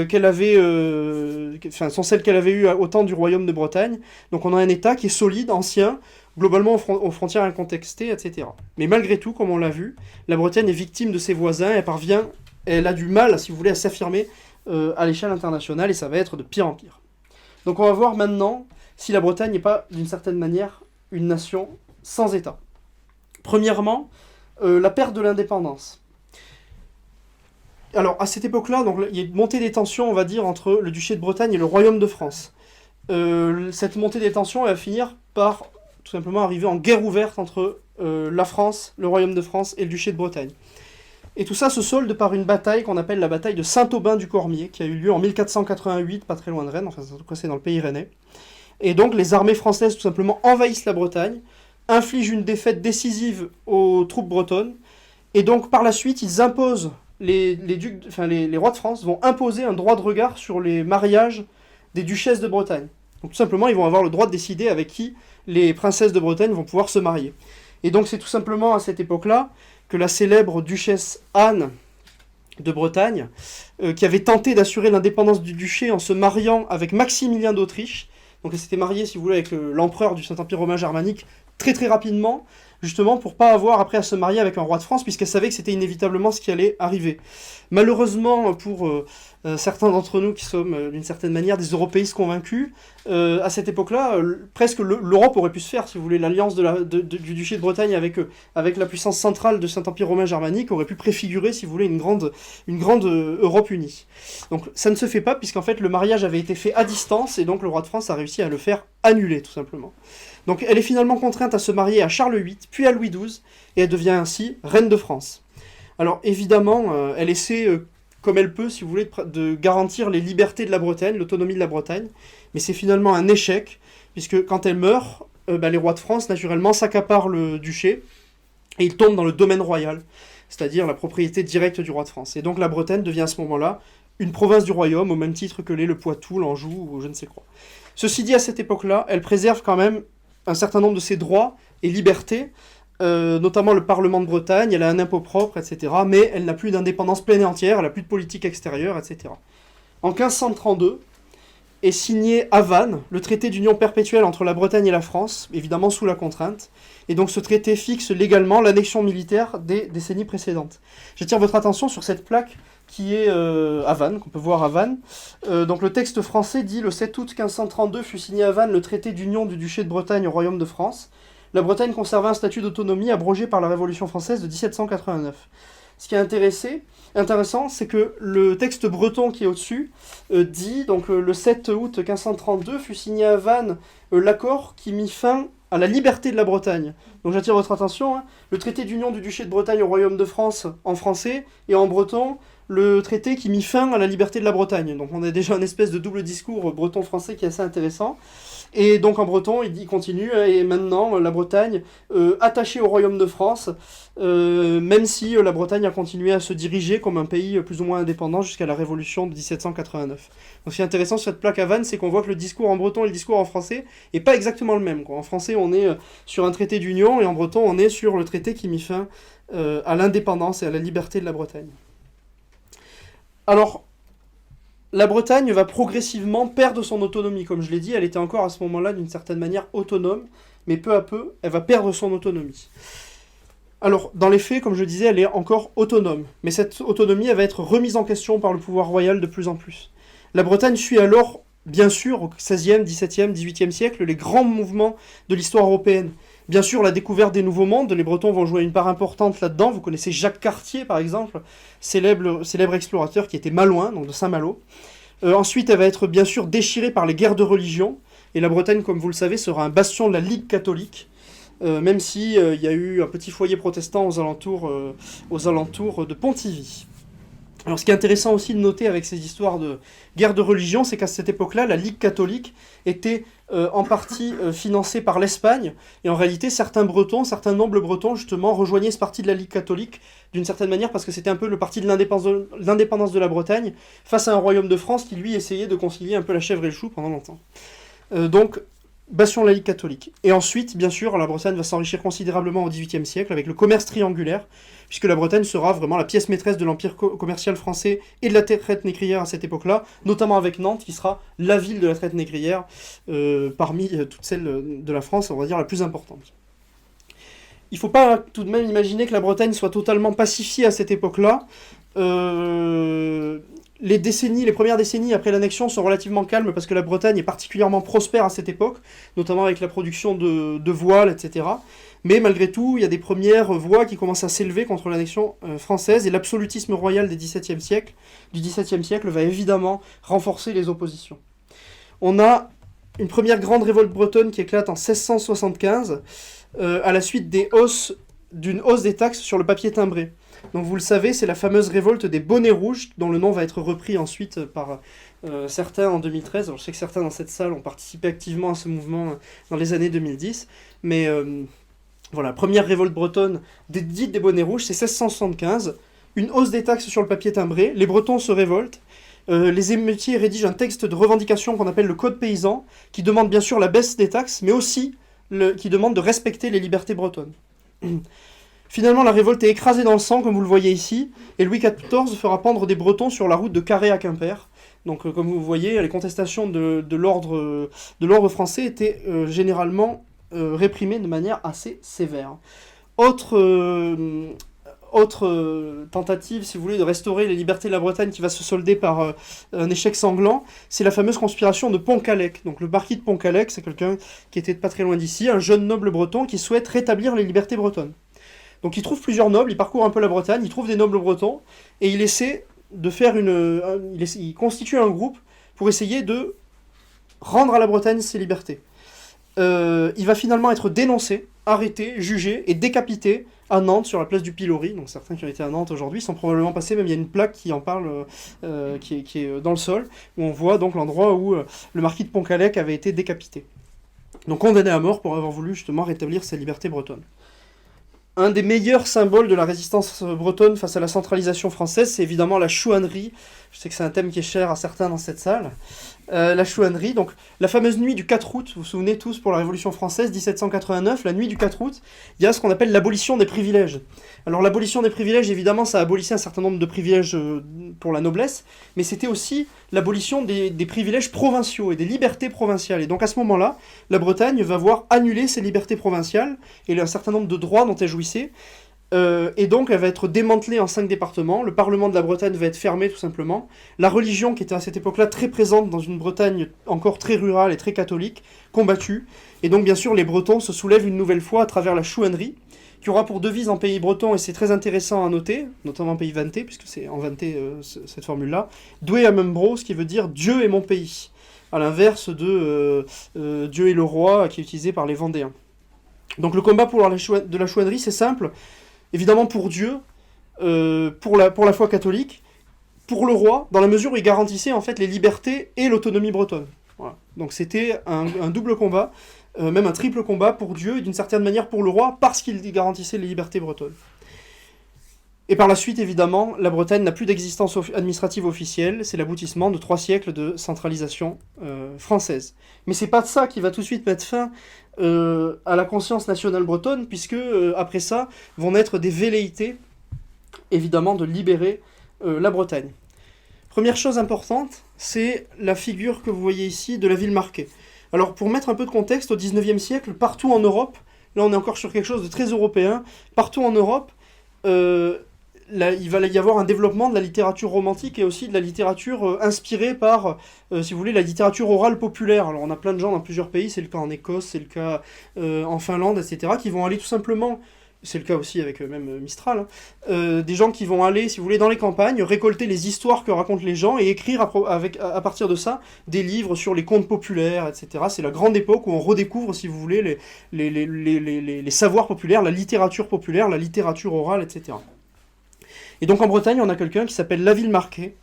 qu'elle avait eues au temps du royaume de Bretagne. Donc on a un État qui est solide, ancien, globalement aux frontières incontestées, etc. Mais malgré tout, comme on l'a vu, la Bretagne est victime de ses voisins, elle a du mal, si vous voulez, à s'affirmer à l'échelle internationale, et ça va être de pire en pire. Donc on va voir maintenant si la Bretagne n'est pas, d'une certaine manière, une nation sans État. Premièrement, la perte de l'indépendance. Alors, à cette époque-là, donc, il y a une montée des tensions, on va dire, entre le duché de Bretagne et le royaume de France. Cette montée des tensions, elle va finir par tout simplement arriver en guerre ouverte entre la France, le royaume de France et le duché de Bretagne. Et tout ça se solde par une bataille qu'on appelle la bataille de Saint-Aubin-du-Cormier, qui a eu lieu en 1488, pas très loin de Rennes, enfin c'est dans le pays rennais. Et donc les armées françaises tout simplement envahissent la Bretagne, infligent une défaite décisive aux troupes bretonnes, et donc par la suite ils imposent, les rois de France vont imposer un droit de regard sur les mariages des duchesses de Bretagne. Donc tout simplement ils vont avoir le droit de décider avec qui les princesses de Bretagne vont pouvoir se marier. Et donc c'est tout simplement à cette époque-là que la célèbre duchesse Anne de Bretagne, qui avait tenté d'assurer l'indépendance du duché en se mariant avec Maximilien d'Autriche, donc elle s'était mariée, si vous voulez, avec l'empereur du Saint-Empire romain germanique très très rapidement, justement pour pas avoir après à se marier avec un roi de France, puisqu'elle savait que c'était inévitablement ce qui allait arriver. Malheureusement pour certains d'entre nous qui sommes d'une certaine manière des européistes convaincus, à cette époque-là, presque l'Europe aurait pu se faire, si vous voulez, l'alliance du duché de Bretagne avec la puissance centrale de Saint-Empire romain germanique aurait pu préfigurer, si vous voulez, une grande Europe unie. Donc ça ne se fait pas, puisqu'en fait le mariage avait été fait à distance, et donc le roi de France a réussi à le faire annuler, tout simplement. Donc elle est finalement contrainte à se marier à Charles VIII, puis à Louis XII, et elle devient ainsi reine de France. Alors évidemment, elle essaie, comme elle peut, si vous voulez, de garantir les libertés de la Bretagne, l'autonomie de la Bretagne, mais c'est finalement un échec, puisque quand elle meurt, les rois de France, naturellement, s'accaparent le duché, et ils tombent dans le domaine royal, c'est-à-dire la propriété directe du roi de France. Et donc la Bretagne devient à ce moment-là une province du royaume, au même titre que l'est le Poitou, l'Anjou, ou je ne sais quoi. Ceci dit, à cette époque-là, elle préserve quand même un certain nombre de ses droits et libertés, notamment le Parlement de Bretagne, elle a un impôt propre, etc. Mais elle n'a plus d'indépendance pleine et entière, elle n'a plus de politique extérieure, etc. En 1532 est signé à Vannes le traité d'union perpétuelle entre la Bretagne et la France, évidemment sous la contrainte. Et donc ce traité fixe légalement l'annexion militaire des décennies précédentes. J'attire votre attention sur cette plaque qui est à Vannes, qu'on peut voir à Vannes. Donc le texte français dit « Le 7 août 1532 fut signé à Vannes le traité d'union du duché de Bretagne au royaume de France. La Bretagne conserva un statut d'autonomie abrogé par la Révolution française de 1789. » Ce qui est intéressant, c'est que le texte breton qui est au-dessus dit, donc le 7 août 1532 fut signé à Vannes l'accord qui mit fin à la liberté de la Bretagne. Donc j'attire votre attention, le traité d'union du duché de Bretagne au royaume de France en français, et en breton, le traité qui mit fin à la liberté de la Bretagne. Donc on a déjà une espèce de double discours breton-français qui est assez intéressant. Et donc en breton, il continue, et maintenant la Bretagne, attachée au royaume de France, même si la Bretagne a continué à se diriger comme un pays plus ou moins indépendant jusqu'à la Révolution de 1789. Donc ce qui est intéressant sur cette plaque à Vannes, c'est qu'on voit que le discours en breton et le discours en français n'est pas exactement le même, quoi. En français, on est sur un traité d'union, et en breton, on est sur le traité qui mit fin à l'indépendance et à la liberté de la Bretagne. Alors, la Bretagne va progressivement perdre son autonomie. Comme je l'ai dit, elle était encore à ce moment-là d'une certaine manière autonome, mais peu à peu, elle va perdre son autonomie. Alors, dans les faits, comme je disais, elle est encore autonome, mais cette autonomie, elle va être remise en question par le pouvoir royal de plus en plus. La Bretagne suit alors, bien sûr, au XVIe, XVIIe, XVIIIe siècle, les grands mouvements de l'histoire européenne. Bien sûr, la découverte des nouveaux mondes, les Bretons vont jouer une part importante là-dedans. Vous connaissez Jacques Cartier, par exemple, célèbre explorateur qui était malouin, donc de Saint-Malo. Ensuite, elle va être bien sûr déchirée par les guerres de religion, et la Bretagne, comme vous le savez, sera un bastion de la Ligue catholique, même si il y a eu un petit foyer protestant aux alentours de Pontivy. Alors ce qui est intéressant aussi de noter avec ces histoires de guerre de religion, c'est qu'à cette époque-là, la Ligue catholique était en partie financée par l'Espagne, et en réalité certains nobles bretons justement rejoignaient ce parti de la Ligue catholique d'une certaine manière parce que c'était un peu le parti de l'indépendance de la Bretagne face à un royaume de France qui lui essayait de concilier un peu la chèvre et le chou pendant longtemps. Donc bastion de la Ligue catholique. Et ensuite, bien sûr, la Bretagne va s'enrichir considérablement au XVIIIe siècle avec le commerce triangulaire, puisque la Bretagne sera vraiment la pièce maîtresse de l'empire commercial français et de la traite négrière à cette époque-là, notamment avec Nantes, qui sera la ville de la traite négrière, parmi toutes celles de la France, on va dire la plus importante. Il ne faut pas tout de même imaginer que la Bretagne soit totalement pacifiée à cette époque-là. Les premières décennies après l'annexion sont relativement calmes parce que la Bretagne est particulièrement prospère à cette époque, notamment avec la production de voiles, etc. Mais malgré tout, il y a des premières voix qui commencent à s'élever contre l'annexion française, et l'absolutisme royal du XVIIe siècle va évidemment renforcer les oppositions. On a une première grande révolte bretonne qui éclate en 1675, à la suite d'une hausse des taxes sur le papier timbré. Donc vous le savez, c'est la fameuse révolte des bonnets rouges, dont le nom va être repris ensuite par certains en 2013. Alors, je sais que certains dans cette salle ont participé activement à ce mouvement dans les années 2010, mais voilà, première révolte bretonne dite des bonnets rouges, c'est 1675, une hausse des taxes sur le papier timbré, les Bretons se révoltent, les émeutiers rédigent un texte de revendication qu'on appelle le Code paysan, qui demande bien sûr la baisse des taxes, mais aussi qui demande de respecter les libertés bretonnes. Finalement, la révolte est écrasée dans le sang, comme vous le voyez ici, et Louis XIV fera pendre des Bretons sur la route de Carhaix à Quimper. Donc, comme vous voyez, les contestations de l'ordre français étaient généralement réprimées de manière assez sévère. Autre tentative, si vous voulez, de restaurer les libertés de la Bretagne qui va se solder par un échec sanglant, c'est la fameuse conspiration de Pont-Callec. Donc le marquis de Pont-Callec, c'est quelqu'un qui était pas très loin d'ici, un jeune noble breton qui souhaite rétablir les libertés bretonnes. Donc il trouve plusieurs nobles, il parcourt un peu la Bretagne, il trouve des nobles bretons, et il essaie de faire il constitue un groupe pour essayer de rendre à la Bretagne ses libertés. Il va finalement être dénoncé, arrêté, jugé et décapité à Nantes, sur la place du Pilori. Donc certains qui ont été à Nantes aujourd'hui sont probablement passés, même il y a une plaque qui en parle, qui est dans le sol, où on voit donc l'endroit où le marquis de Pont-Callec avait été décapité. Donc condamné à mort pour avoir voulu justement rétablir ses libertés bretonnes. Un des meilleurs symboles de la résistance bretonne face à la centralisation française, c'est évidemment la chouannerie. Je sais que c'est un thème qui est cher à certains dans cette salle. La chouannerie, donc la fameuse nuit du 4 août, vous vous souvenez tous pour la Révolution française, 1789, la nuit du 4 août, il y a ce qu'on appelle l'abolition des privilèges. Alors l'abolition des privilèges, évidemment, ça abolissait un certain nombre de privilèges pour la noblesse, mais c'était aussi l'abolition des privilèges provinciaux et des libertés provinciales. Et donc à ce moment-là, la Bretagne va voir annuler ses libertés provinciales et un certain nombre de droits dont elle jouissait. Et donc elle va être démantelée en 5 départements, le Parlement de la Bretagne va être fermé tout simplement, la religion qui était à cette époque-là très présente dans une Bretagne encore très rurale et très catholique, combattue, et donc bien sûr les Bretons se soulèvent une nouvelle fois à travers la chouannerie, qui aura pour devise en pays breton, et c'est très intéressant à noter, notamment en pays vanté, puisque c'est en vanté cette formule-là, Doué à Membro, ce qui veut dire Dieu est mon pays, à l'inverse de Dieu est le roi, qui est utilisé par les Vendéens. Donc le combat de la chouannerie, c'est simple. Évidemment pour Dieu, pour la foi catholique, pour le roi, dans la mesure où il garantissait en fait les libertés et l'autonomie bretonne. Voilà. Donc c'était un double combat, même un triple combat pour Dieu et d'une certaine manière pour le roi, parce qu'il garantissait les libertés bretonnes. Et par la suite, évidemment, la Bretagne n'a plus d'existence administrative officielle, c'est l'aboutissement de 3 siècles de centralisation française. Mais c'est pas de ça qui va tout de suite mettre fin à la conscience nationale bretonne, puisque après ça vont naître des velléités, évidemment, de libérer la Bretagne. Première chose importante, c'est la figure que vous voyez ici de la ville marquée. Alors pour mettre un peu de contexte, au 19e siècle, partout en Europe, là on est encore sur quelque chose de très européen, partout en Europe, il va y avoir un développement de la littérature romantique et aussi de la littérature inspirée par, si vous voulez, la littérature orale populaire. Alors on a plein de gens dans plusieurs pays, c'est le cas en Écosse, c'est le cas en Finlande, etc., qui vont aller tout simplement, c'est le cas aussi avec même Mistral, des gens qui vont aller, si vous voulez, dans les campagnes, récolter les histoires que racontent les gens et écrire à partir de ça des livres sur les contes populaires, etc. C'est la grande époque où on redécouvre, si vous voulez, les savoirs populaires, la littérature populaire, la littérature orale, etc. Et donc en Bretagne, on a quelqu'un qui s'appelle Laville Marquet,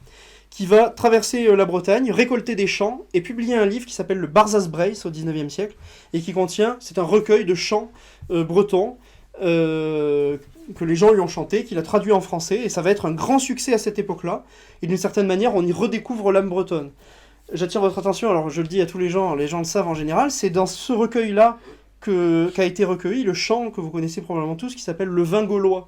qui va traverser la Bretagne, récolter des chants, et publier un livre qui s'appelle le Barzaz Brace au 19e siècle, et qui contient, c'est un recueil de chants bretons, que les gens lui ont chanté, qu'il a traduit en français, et ça va être un grand succès à cette époque-là, et d'une certaine manière, on y redécouvre l'âme bretonne. J'attire votre attention, alors je le dis à tous les gens le savent en général, c'est dans ce recueil-là qu'a été recueilli le chant que vous connaissez probablement tous, qui s'appelle le vin gaulois.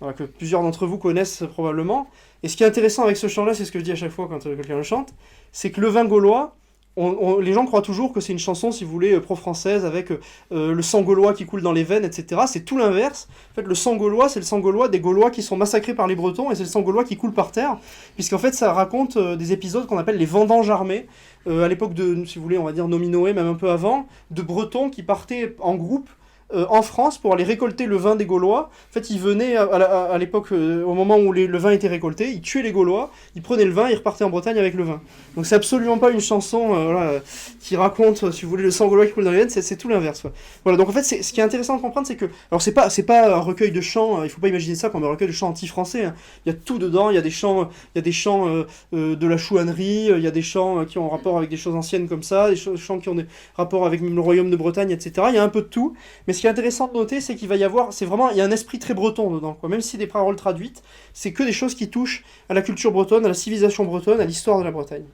Voilà, que plusieurs d'entre vous connaissent probablement. Et ce qui est intéressant avec ce chant-là, c'est ce que je dis à chaque fois quand quelqu'un le chante, c'est que le vin gaulois, les gens croient toujours que c'est une chanson, si vous voulez, pro-française, avec le sang gaulois qui coule dans les veines, etc. C'est tout l'inverse. En fait, le sang gaulois, c'est le sang gaulois des Gaulois qui sont massacrés par les Bretons, et c'est le sang gaulois qui coule par terre, puisqu'en fait, ça raconte des épisodes qu'on appelle les vendanges armées, à l'époque de, si vous voulez, on va dire Nominoé, même un peu avant, de Bretons qui partaient en groupe en France pour aller récolter le vin des Gaulois. En fait, ils venaient à l'époque, au moment où le vin était récolté, ils tuaient les Gaulois, ils prenaient le vin, ils repartaient en Bretagne avec le vin. Donc c'est absolument pas une chanson qui raconte, si vous voulez, le sang gaulois qui coule dans les veines, c'est tout l'inverse. Voilà, donc en fait, ce qui est intéressant de comprendre, c'est que, alors c'est pas un recueil de chants, il faut pas imaginer ça comme un recueil de chants anti-français, hein. Il y a tout dedans, il y a des chants de la chouannerie, il y a des chants qui ont rapport avec des choses anciennes comme ça, des chants qui ont des rapports avec le royaume de Bretagne, etc. Il y a un peu de tout, mais ce qui est intéressant de noter, c'est qu'il va y avoir, il y a un esprit très breton dedans, quoi. Même si des paroles traduites, c'est que des choses qui touchent à la culture bretonne, à la civilisation bretonne, à l'histoire de la Bretagne.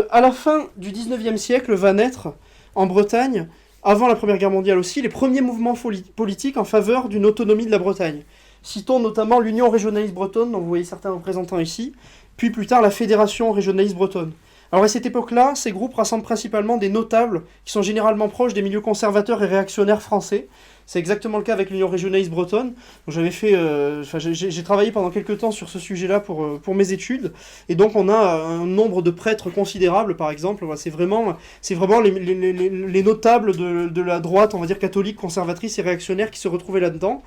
À la fin du 19e siècle va naître, en Bretagne, avant la Première Guerre mondiale aussi, les premiers mouvements politiques en faveur d'une autonomie de la Bretagne. Citons notamment l'Union régionaliste bretonne, dont vous voyez certains représentants ici, puis plus tard la Fédération régionaliste bretonne. Alors à cette époque-là, ces groupes rassemblent principalement des notables qui sont généralement proches des milieux conservateurs et réactionnaires français. C'est exactement le cas avec l'Union régionaliste bretonne. J'ai travaillé pendant quelques temps sur ce sujet-là pour mes études, et donc on a un nombre de prêtres considérable, par exemple. Voilà, c'est vraiment les notables de la droite, on va dire catholique, conservatrice et réactionnaire qui se retrouvaient là-dedans.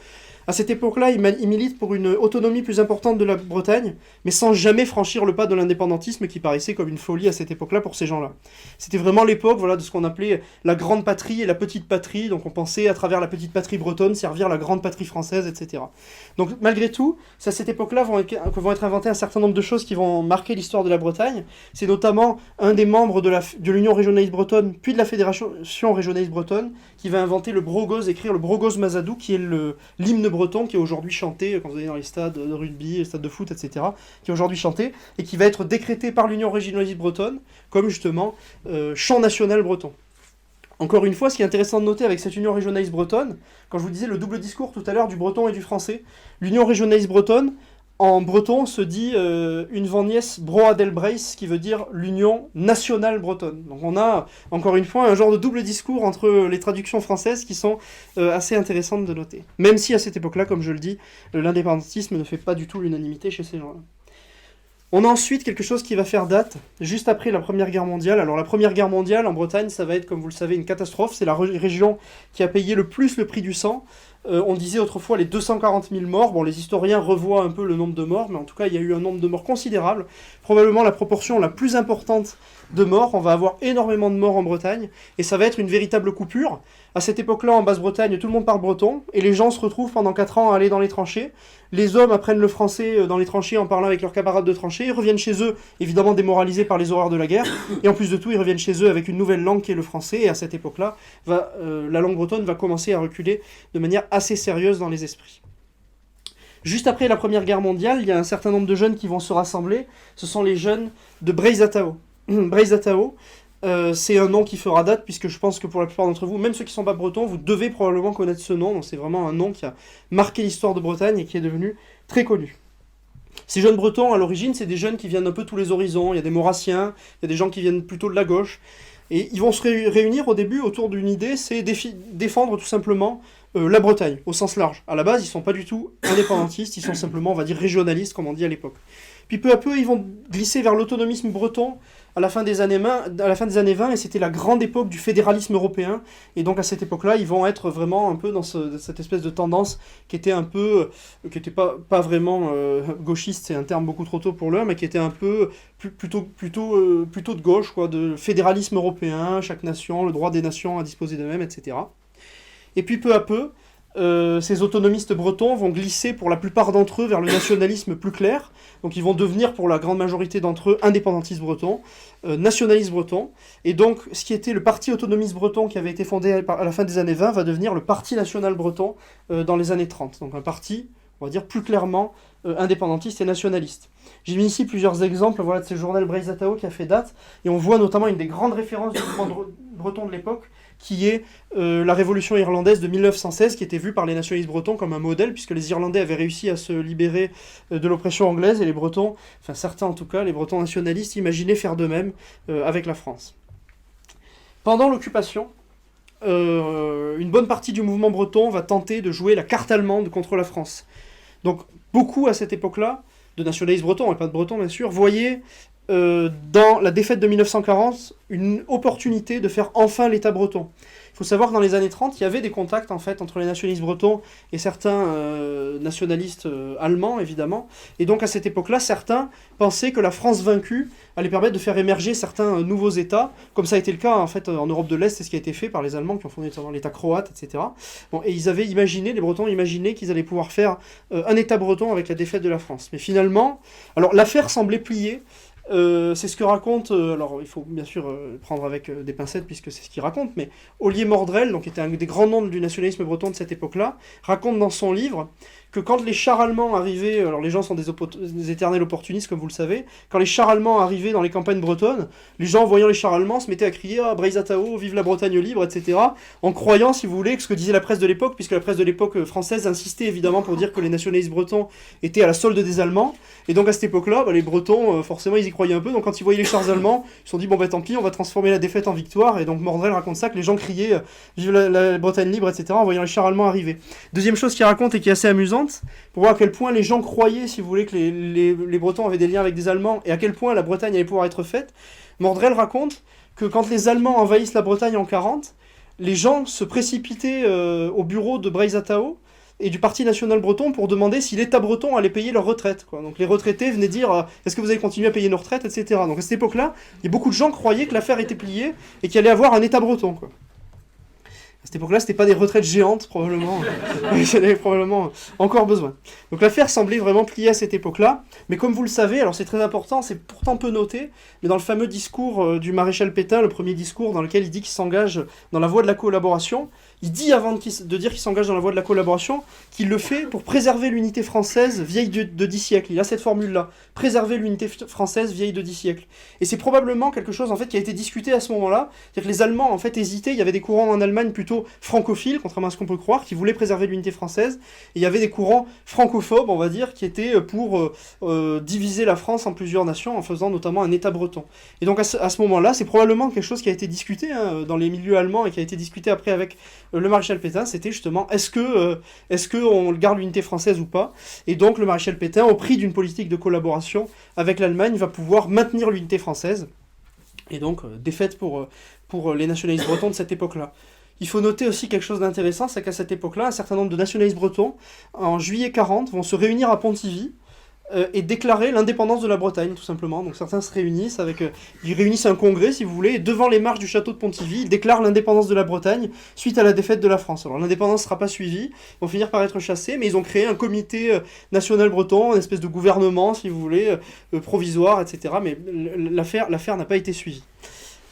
À cette époque-là, il milite pour une autonomie plus importante de la Bretagne, mais sans jamais franchir le pas de l'indépendantisme qui paraissait comme une folie à cette époque-là pour ces gens-là. C'était vraiment l'époque de ce qu'on appelait la grande patrie et la petite patrie, donc on pensait à travers la petite patrie bretonne servir la grande patrie française, etc. Donc malgré tout, c'est à cette époque-là vont être inventées un certain nombre de choses qui vont marquer l'histoire de la Bretagne. C'est notamment un des membres de l'Union régionaliste bretonne, puis de la Fédération régionaliste bretonne, qui va inventer le brogos, écrire le brogos mazadou, qui est l'hymne breton qui est aujourd'hui chanté, quand vous allez dans les stades de rugby, les stades de foot, etc., qui est aujourd'hui chanté, et qui va être décrété par l'Union régionaliste bretonne, comme justement chant national breton. Encore une fois, ce qui est intéressant de noter avec cette Union régionaliste bretonne, quand je vous disais le double discours tout à l'heure du breton et du français, l'Union régionaliste bretonne, en breton, se dit une Vannies Broadelbreis, qui veut dire l'Union nationale bretonne. Donc on a, encore une fois, un genre de double discours entre les traductions françaises qui sont assez intéressantes de noter. Même si à cette époque-là, comme je le dis, l'indépendantisme ne fait pas du tout l'unanimité chez ces gens-là. On a ensuite quelque chose qui va faire date, juste après la Première Guerre mondiale. Alors la Première Guerre mondiale, en Bretagne, ça va être, comme vous le savez, une catastrophe. C'est la région qui a payé le plus le prix du sang. On disait autrefois les 240 000 morts. Bon, les historiens revoient un peu le nombre de morts, mais en tout cas, il y a eu un nombre de morts considérable. Probablement la proportion la plus importante de morts. On va avoir énormément de morts en Bretagne, et ça va être une véritable coupure. À cette époque-là, en Basse-Bretagne, tout le monde parle breton, et les gens se retrouvent pendant 4 ans à aller dans les tranchées. Les hommes apprennent le français dans les tranchées en parlant avec leurs camarades de tranchées, ils reviennent chez eux, évidemment démoralisés par les horreurs de la guerre, et en plus de tout, ils reviennent chez eux avec une nouvelle langue qui est le français, et à cette époque-là, la langue bretonne va commencer à reculer de manière assez sérieuse dans les esprits. Juste après la Première Guerre mondiale, il y a un certain nombre de jeunes qui vont se rassembler, ce sont les jeunes de Breizatao. Breizatao, c'est un nom qui fera date, puisque je pense que pour la plupart d'entre vous, même ceux qui ne sont pas bretons, vous devez probablement connaître ce nom. Donc c'est vraiment un nom qui a marqué l'histoire de Bretagne et qui est devenu très connu. Ces jeunes bretons, à l'origine, c'est des jeunes qui viennent un peu tous les horizons. Il y a des Maurassiens, il y a des gens qui viennent plutôt de la gauche. Et ils vont se réunir au début autour d'une idée, c'est défendre tout simplement la Bretagne, au sens large. À la base, ils ne sont pas du tout indépendantistes, ils sont simplement, on va dire, régionalistes, comme on dit à l'époque. Puis peu à peu, ils vont glisser vers l'autonomisme breton à la fin des années 20, et c'était la grande époque du fédéralisme européen. Et donc à cette époque-là, ils vont être vraiment un peu dans cette espèce de tendance qui était un peu, qui n'était pas vraiment gauchiste, c'est un terme beaucoup trop tôt pour l'heure, mais qui était un peu plutôt de gauche, quoi, de fédéralisme européen, chaque nation, le droit des nations à disposer d'eux-mêmes, etc. Et puis peu à peu, ces autonomistes bretons vont glisser pour la plupart d'entre eux vers le nationalisme plus clair. Donc ils vont devenir pour la grande majorité d'entre eux indépendantistes bretons, nationalistes bretons. Et donc ce qui était le parti autonomiste breton qui avait été fondé à la fin des années 20 va devenir le parti national breton dans les années 30. Donc un parti, on va dire, plus clairement indépendantiste et nationaliste. J'ai mis ici plusieurs exemples, voilà, de ce journal Breizatao qui a fait date, et on voit notamment une des grandes références du mouvement breton de l'époque, qui est la révolution irlandaise de 1916, qui était vue par les nationalistes bretons comme un modèle, puisque les Irlandais avaient réussi à se libérer de l'oppression anglaise, et les Bretons, enfin certains en tout cas, les Bretons nationalistes, imaginaient faire de même avec la France. Pendant l'occupation, une bonne partie du mouvement breton va tenter de jouer la carte allemande contre la France. Donc beaucoup à cette époque-là, de nationalistes bretons, et pas de bretons bien sûr, voyaient dans la défaite de 1940 une opportunité de faire enfin l'État breton. Il faut savoir que dans les années 30, il y avait des contacts en fait entre les nationalistes bretons et certains nationalistes allemands évidemment, et donc à cette époque-là, certains pensaient que la France vaincue allait permettre de faire émerger certains nouveaux États, comme ça a été le cas en fait en Europe de l'Est, c'est ce qui a été fait par les Allemands qui ont fondé notamment l'État croate, etc. Bon, et ils avaient imaginé, les Bretons imaginaient qu'ils allaient pouvoir faire un État breton avec la défaite de la France. Mais finalement, alors l'affaire semblait plier. C'est ce que raconte, alors il faut bien sûr prendre avec des pincettes puisque c'est ce qu'il raconte, mais Ollier Mordrel, donc, qui était un des grands noms du nationalisme breton de cette époque-là, raconte dans son livre que quand les chars allemands arrivaient, alors les gens sont des éternels opportunistes comme vous le savez, quand les chars allemands arrivaient dans les campagnes bretonnes, les gens voyant les chars allemands se mettaient à crier « Ah, Breizatao, vive la Bretagne libre », etc. en croyant, si vous voulez, que ce que disait la presse de l'époque, puisque la presse de l'époque française insistait évidemment pour dire que les nationalistes bretons étaient à la solde des Allemands, et donc à cette époque-là, les Bretons, forcément, ils y croyaient un peu, donc quand ils voyaient les chars allemands, ils se sont dit « Bon, tant pis, on va transformer la défaite en victoire », et donc Mordrel raconte ça, que les gens criaient « Vive la Bretagne libre », etc. en voyant les chars allemands arriver. Deuxième chose qu'il raconte et qui est assez amusante, pour voir à quel point les gens croyaient, si vous voulez, que les Bretons avaient des liens avec des Allemands, et à quel point la Bretagne allait pouvoir être faite, Mordrel raconte que quand les Allemands envahissent la Bretagne en 40, les gens se précipitaient au bureau de Breizatao et du Parti national breton pour demander si l'État breton allait payer leur retraite, quoi. Donc les retraités venaient dire est-ce que vous allez continuer à payer nos retraites, etc. Donc à cette époque-là, il y a beaucoup de gens croyaient que l'affaire était pliée et qu'il allait avoir un État breton, quoi. À cette époque-là, c'était pas des retraites géantes, probablement. Ils en avaient probablement encore besoin. Donc l'affaire semblait vraiment pliée à cette époque-là. Mais comme vous le savez, alors c'est très important, c'est pourtant peu noté, mais dans le fameux discours du maréchal Pétain, le premier discours dans lequel il dit qu'il s'engage dans la voie de la collaboration, il dit avant de dire qu'il s'engage dans la voie de la collaboration, qu'il le fait pour préserver l'unité française vieille de 10 siècles. Il a cette formule-là, préserver l'unité française vieille de 10 siècles. Et c'est probablement quelque chose en fait qui a été discuté à ce moment-là, c'est-à-dire que les Allemands en fait hésitaient, il y avait des courants en Allemagne plutôt francophiles, contrairement à ce qu'on peut croire, qui voulaient préserver l'unité française, et il y avait des courants francophobes, on va dire, qui étaient pour diviser la France en plusieurs nations, en faisant notamment un État breton. Et donc à ce moment-là, c'est probablement quelque chose qui a été discuté dans les milieux allemands et qui a été discuté après avec le maréchal Pétain, c'était justement est-ce que on garde l'unité française ou pas. Et donc le maréchal Pétain, au prix d'une politique de collaboration avec l'Allemagne, va pouvoir maintenir l'unité française. Et donc défaite pour les nationalistes bretons de cette époque-là. Il faut noter aussi quelque chose d'intéressant, c'est qu'à cette époque-là, un certain nombre de nationalistes bretons, en juillet 40, vont se réunir à Pontivy et déclarer l'indépendance de la Bretagne, tout simplement. Donc certains se réunissent ils réunissent un congrès, si vous voulez, et devant les marches du château de Pontivy, ils déclarent l'indépendance de la Bretagne suite à la défaite de la France. Alors l'indépendance ne sera pas suivie, ils vont finir par être chassés, mais ils ont créé un comité national breton, une espèce de gouvernement, si vous voulez, provisoire, etc. Mais l'affaire n'a pas été suivie.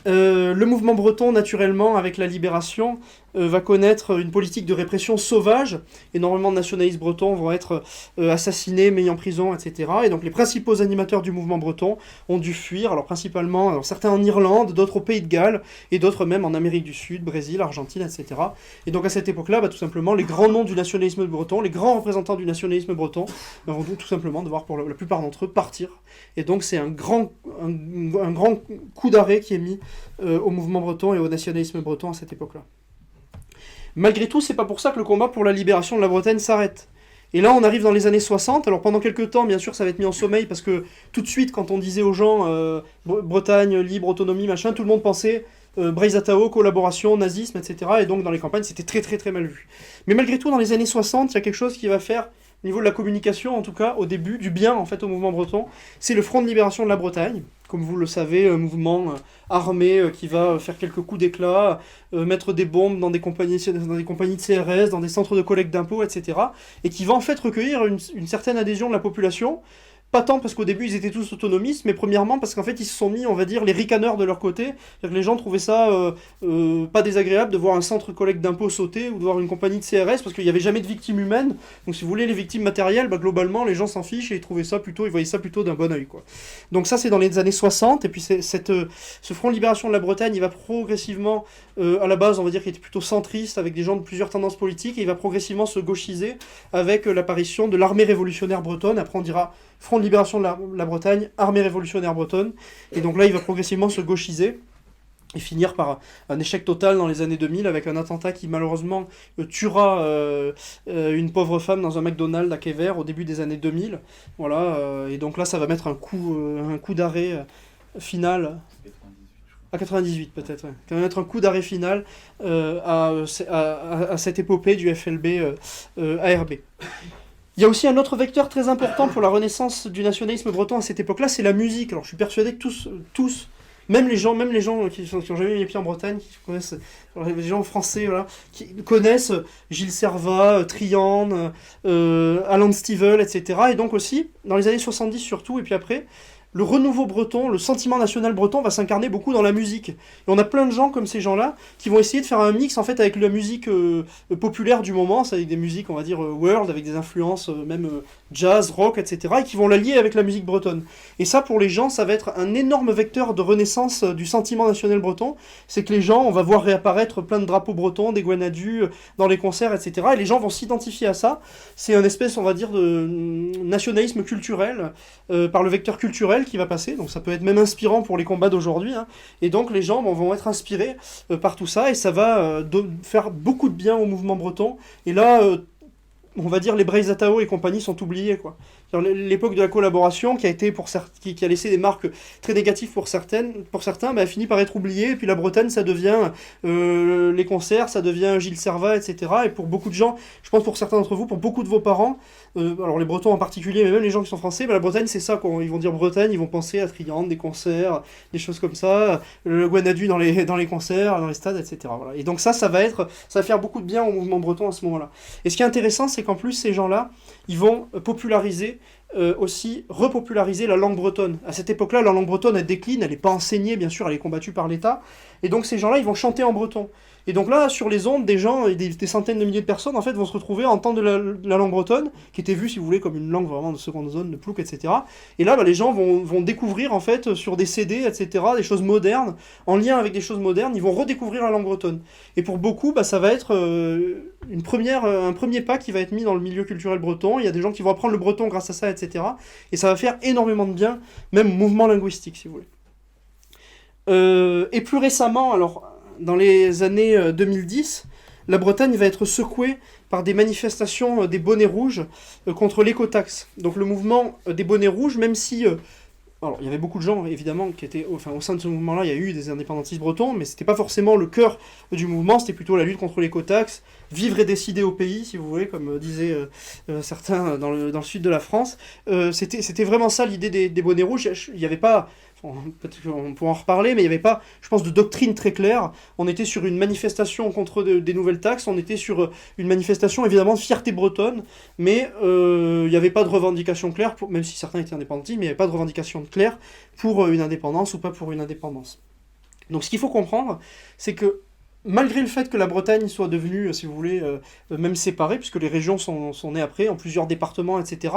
Le mouvement breton, naturellement, avec la libération, va connaître une politique de répression sauvage. Énormément de nationalistes bretons vont être assassinés, mis en prison, etc. Et donc les principaux animateurs du mouvement breton ont dû fuir, alors principalement, certains en Irlande, d'autres au Pays de Galles, et d'autres même en Amérique du Sud, Brésil, Argentine, etc. Et donc à cette époque-là, tout simplement, les grands noms du nationalisme breton, les grands représentants du nationalisme breton, vont tout simplement devoir, pour la plupart d'entre eux, partir. Et donc c'est un grand coup d'arrêt qui est mis au mouvement breton et au nationalisme breton à cette époque-là. Malgré tout, c'est pas pour ça que le combat pour la libération de la Bretagne s'arrête. Et là, on arrive dans les années 60. Alors pendant quelques temps, bien sûr, ça va être mis en sommeil parce que tout de suite, quand on disait aux gens Bretagne, libre, autonomie, machin, tout le monde pensait Breizatao, collaboration, nazisme, etc. Et donc dans les campagnes, c'était très très très mal vu. Mais malgré tout, dans les années 60, il y a quelque chose qui va faire, au niveau de la communication, en tout cas, au début, du bien en fait au mouvement breton. C'est le Front de libération de la Bretagne. Comme vous le savez, un mouvement armé qui va faire quelques coups d'éclat, mettre des bombes dans des compagnies de CRS, dans des centres de collecte d'impôts, etc. Et qui va en fait recueillir une certaine adhésion de la population. Pas tant parce qu'au début ils étaient tous autonomistes, mais premièrement parce qu'en fait ils se sont mis, on va dire, les ricaneurs de leur côté. C'est-à-dire que les gens trouvaient ça pas désagréable de voir un centre de collecte d'impôts sauter ou de voir une compagnie de CRS parce qu'il n'y avait jamais de victimes humaines. Donc si vous voulez, les victimes matérielles, globalement les gens s'en fichent et ils voyaient ça plutôt d'un bon oeil, quoi. Donc ça c'est dans les années 60, et puis ce Front de Libération de la Bretagne, il va progressivement, à la base on va dire qu'il était plutôt centriste avec des gens de plusieurs tendances politiques, et il va progressivement se gauchiser avec l'apparition de l'armée révolutionnaire bretonne. Après on dira Front de Libération de la Bretagne, Armée révolutionnaire bretonne. Et donc là, il va progressivement se gauchiser et finir par un échec total dans les années 2000 avec un attentat qui malheureusement tuera une pauvre femme dans un McDonald's à Quai-Vert au début des années 2000. Voilà, et donc là, ça va mettre un coup d'arrêt final. À 98 peut-être, ouais. Ça va mettre un coup d'arrêt final à cette épopée du FLB ARB. Il y a aussi un autre vecteur très important pour la renaissance du nationalisme breton à cette époque-là, c'est la musique. Alors je suis persuadé que tous, même les gens qui ont jamais mis les pieds en Bretagne, qui connaissent, les gens français, voilà, qui connaissent Gilles Servat, Trian, Alan Stivell, etc. Et donc aussi, dans les années 70 surtout, et puis après, le renouveau breton, le sentiment national breton va s'incarner beaucoup dans la musique. Et on a plein de gens comme ces gens-là qui vont essayer de faire un mix en fait avec la musique populaire du moment, c'est avec des musiques on va dire world, avec des influences même jazz, rock, etc. et qui vont l'allier avec la musique bretonne. Et ça pour les gens, ça va être un énorme vecteur de renaissance du sentiment national breton. C'est que les gens, on va voir réapparaître plein de drapeaux bretons, des guanadus dans les concerts, etc. Et les gens vont s'identifier à ça. C'est une espèce, on va dire, de nationalisme culturel par le vecteur culturel qui va passer, donc ça peut être même inspirant pour les combats d'aujourd'hui, hein. Et donc les gens vont être inspirés par tout ça, et ça va faire beaucoup de bien au mouvement breton, et là, on va dire les Breizatao et compagnie sont oubliés, quoi. L'époque de la collaboration qui a laissé des marques très négatives pour certains, a fini par être oubliée, et puis la Bretagne ça devient les concerts, ça devient Gilles Servat, etc. Et pour beaucoup de gens, je pense pour certains d'entre vous, pour beaucoup de vos parents, alors les Bretons en particulier, mais même les gens qui sont français, la Bretagne c'est ça, quand ils vont dire Bretagne, ils vont penser à Triande, des concerts, des choses comme ça, le Guanadu dans les concerts, dans les stades, etc. Voilà. Et donc ça va faire beaucoup de bien au mouvement breton à ce moment-là. Et ce qui est intéressant, c'est qu'en plus ces gens-là, ils vont populariser aussi repopulariser la langue bretonne. À cette époque-là, la langue bretonne, elle décline, elle n'est pas enseignée, bien sûr, elle est combattue par l'État. Et donc ces gens-là, ils vont chanter en breton. Et donc là, sur les ondes, des gens, des centaines de milliers de personnes, en fait, vont se retrouver à entendre la langue bretonne, qui était vue, si vous voulez, comme une langue vraiment de seconde zone, de plouc, etc. Et là, bah, les gens vont découvrir, en fait, sur des CD, etc., des choses modernes, en lien avec des choses modernes, ils vont redécouvrir la langue bretonne. Et pour beaucoup, bah, ça va être un premier pas qui va être mis dans le milieu culturel breton. Il y a des gens qui vont apprendre le breton grâce à ça, etc. Et ça va faire énormément de bien, même au mouvement linguistique, si vous voulez. Et plus récemment, alors, dans les années 2010, la Bretagne va être secouée par des manifestations des bonnets rouges contre l'écotaxe. Donc le mouvement des bonnets rouges, même si... alors, il y avait beaucoup de gens, évidemment, qui étaient... Enfin, au sein de ce mouvement-là, il y a eu des indépendantistes bretons, mais c'était pas forcément le cœur du mouvement, c'était plutôt la lutte contre l'écotaxe, vivre et décider au pays, si vous voulez, comme disaient certains dans le sud de la France. C'était vraiment ça l'idée des bonnets rouges. Il n'y avait pas... Peut-être qu'on pourra en reparler, mais il n'y avait pas, je pense, de doctrine très claire. On était sur une manifestation contre des nouvelles taxes, on était sur une manifestation évidemment de fierté bretonne, mais il n'y avait pas de revendication claire, même si certains étaient indépendantistes, mais il n'y avait pas de revendication claire pour une indépendance ou pas pour une indépendance. Donc ce qu'il faut comprendre, c'est que malgré le fait que la Bretagne soit devenue, si vous voulez, même séparée, puisque les régions sont nées après, en plusieurs départements, etc.,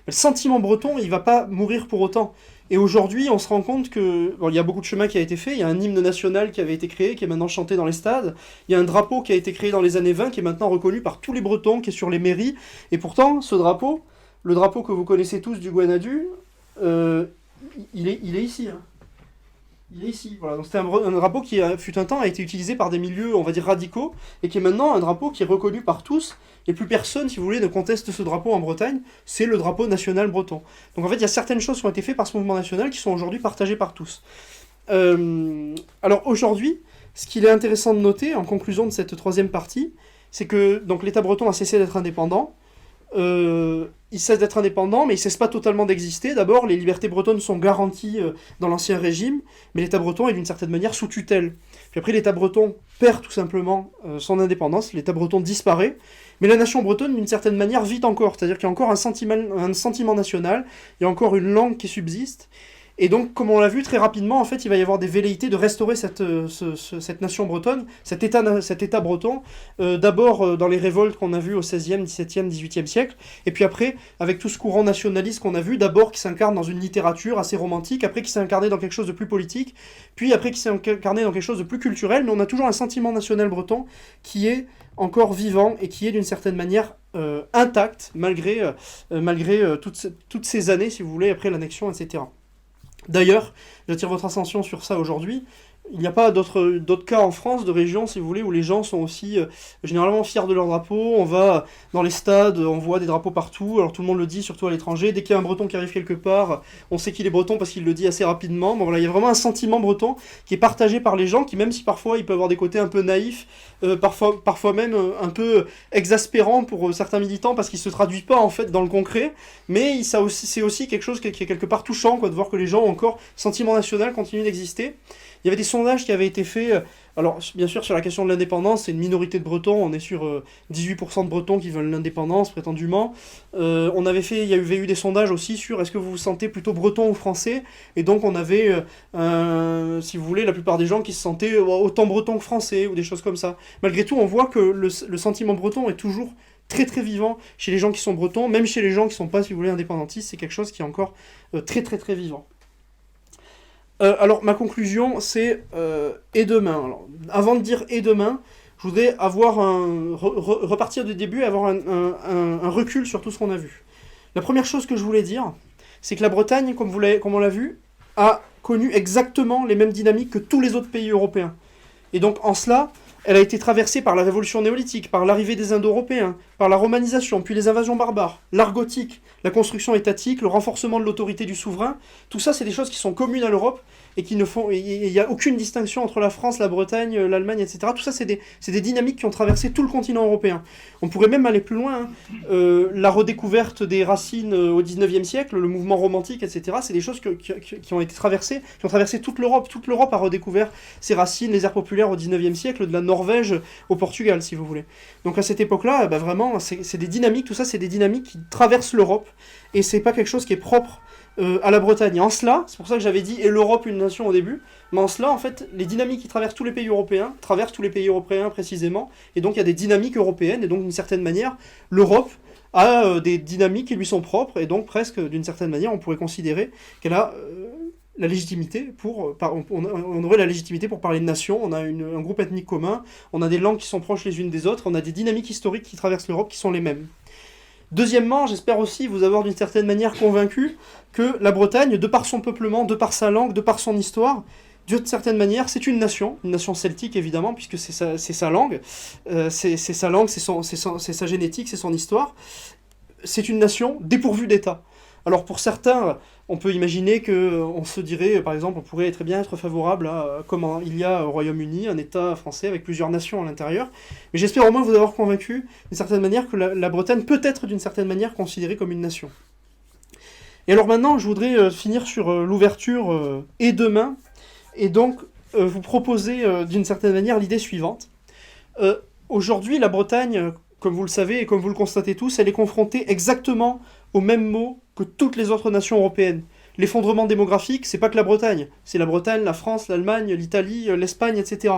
le sentiment breton, il ne va pas mourir pour autant. Et aujourd'hui, on se rend compte que il y a beaucoup de chemin qui a été fait, il y a un hymne national qui avait été créé, qui est maintenant chanté dans les stades, il y a un drapeau qui a été créé dans les années 20, qui est maintenant reconnu par tous les Bretons, qui est sur les mairies, et pourtant, ce drapeau, le drapeau que vous connaissez tous du Guanadu, il est ici, hein. Il est ici, voilà. Donc c'était un drapeau qui, fut un temps, a été utilisé par des milieux, on va dire, radicaux, et qui est maintenant un drapeau qui est reconnu par tous, et plus personne, si vous voulez, ne conteste ce drapeau en Bretagne, c'est le drapeau national breton. Donc en fait, il y a certaines choses qui ont été faites par ce mouvement national qui sont aujourd'hui partagées par tous. Alors aujourd'hui, ce qu'il est intéressant de noter, en conclusion de cette troisième partie, c'est que donc l'État breton a cessé d'être indépendant. Il cesse d'être indépendant, mais il ne cesse pas totalement d'exister. D'abord, les libertés bretonnes sont garanties dans l'ancien régime, mais l'État breton est d'une certaine manière sous tutelle. Puis après, l'État breton perd tout simplement son indépendance, l'État breton disparaît, mais la nation bretonne, d'une certaine manière, vit encore. C'est-à-dire qu'il y a encore un sentiment national, il y a encore une langue qui subsiste. Et donc, comme on l'a vu très rapidement, en fait, il va y avoir des velléités de restaurer cette nation bretonne, cet état breton, d'abord dans les révoltes qu'on a vues au XVIe, XVIIe, XVIIIe siècle, et puis après, avec tout ce courant nationaliste qu'on a vu, d'abord qui s'incarne dans une littérature assez romantique, après qui s'est incarné dans quelque chose de plus politique, puis après qui s'est incarné dans quelque chose de plus culturel, mais on a toujours un sentiment national breton qui est encore vivant et qui est d'une certaine manière intact, malgré toutes ces années, si vous voulez, après l'annexion, etc. D'ailleurs, j'attire votre attention sur ça aujourd'hui, il n'y a pas d'autres cas en France, de régions, si vous voulez, où les gens sont aussi généralement fiers de leur drapeau. On va dans les stades, on voit des drapeaux partout, alors tout le monde le dit, surtout à l'étranger. Dès qu'il y a un breton qui arrive quelque part, on sait qu'il est breton parce qu'il le dit assez rapidement. Bon, voilà, il y a vraiment un sentiment breton qui est partagé par les gens, qui même si parfois il peut avoir des côtés un peu naïfs, parfois même un peu exaspérants pour certains militants parce qu'il ne se traduit pas en fait dans le concret, mais c'est aussi quelque chose qui est quelque part touchant, quoi, de voir que les gens ont encore sentiment national continue d'exister. Il y avait des sondages qui avaient été faits, alors bien sûr sur la question de l'indépendance, c'est une minorité de Bretons, on est sur 18% de Bretons qui veulent l'indépendance prétendument. Il y avait eu des sondages aussi sur est-ce que vous vous sentez plutôt breton ou français, et donc on avait, si vous voulez, la plupart des gens qui se sentaient autant bretons que français, ou des choses comme ça. Malgré tout, on voit que le sentiment breton est toujours très très vivant chez les gens qui sont bretons, même chez les gens qui ne sont pas, si vous voulez, indépendantistes, c'est quelque chose qui est encore très très très vivant. Alors, ma conclusion, c'est et demain. Alors, avant de dire et demain, je voudrais repartir du début et avoir un recul sur tout ce qu'on a vu. La première chose que je voulais dire, c'est que la Bretagne, comme on l'a vu, a connu exactement les mêmes dynamiques que tous les autres pays européens. Et donc, en cela, elle a été traversée par la révolution néolithique, par l'arrivée des Indo-Européens, par la romanisation, puis les invasions barbares, l'art gothique, la construction étatique, le renforcement de l'autorité du souverain. Tout ça, c'est des choses qui sont communes à l'Europe et qui ne font, il n'y a aucune distinction entre la France, la Bretagne, l'Allemagne, etc. Tout ça, c'est des dynamiques qui ont traversé tout le continent européen. On pourrait même aller plus loin, hein. La redécouverte des racines au 19e siècle, le mouvement romantique, etc. C'est des choses qui ont été traversées, qui ont traversé toute l'Europe. Toute l'Europe a redécouvert ses racines, les arts populaires au 19e siècle, de la Norvège au Portugal, si vous voulez. Donc à cette époque-là, vraiment, c'est des dynamiques, tout ça, c'est des dynamiques qui traversent l'Europe, et c'est pas quelque chose qui est propre à la Bretagne. Et en cela, c'est pour ça que j'avais dit « et l'Europe une nation » au début, mais en cela, en fait, les dynamiques qui traversent tous les pays européens, traversent tous les pays européens précisément, et donc il y a des dynamiques européennes, et donc d'une certaine manière, l'Europe a des dynamiques qui lui sont propres, et donc presque d'une certaine manière, on pourrait considérer qu'elle a la légitimité pour... on aurait la légitimité pour parler de nation, on a un groupe ethnique commun, on a des langues qui sont proches les unes des autres, on a des dynamiques historiques qui traversent l'Europe qui sont les mêmes. Deuxièmement, j'espère aussi vous avoir d'une certaine manière convaincu que la Bretagne, de par son peuplement, de par sa langue, de par son histoire, d'une certaine manière, c'est une nation celtique évidemment, puisque c'est sa langue, c'est sa langue, c'est sa génétique, c'est son histoire. C'est une nation dépourvue d'État. Alors pour certains, on peut imaginer qu'on se dirait, par exemple, on pourrait très bien être favorable à, comme il y a au Royaume-Uni, un État français avec plusieurs nations à l'intérieur. Mais j'espère au moins vous avoir convaincu, d'une certaine manière, que la Bretagne peut être d'une certaine manière considérée comme une nation. Et alors maintenant, je voudrais finir sur l'ouverture et demain, et donc vous proposer d'une certaine manière l'idée suivante. Aujourd'hui, la Bretagne, comme vous le savez et comme vous le constatez tous, elle est confrontée exactement aux mêmes maux que toutes les autres nations européennes. L'effondrement démographique, c'est pas que la Bretagne. C'est la Bretagne, la France, l'Allemagne, l'Italie, l'Espagne, etc.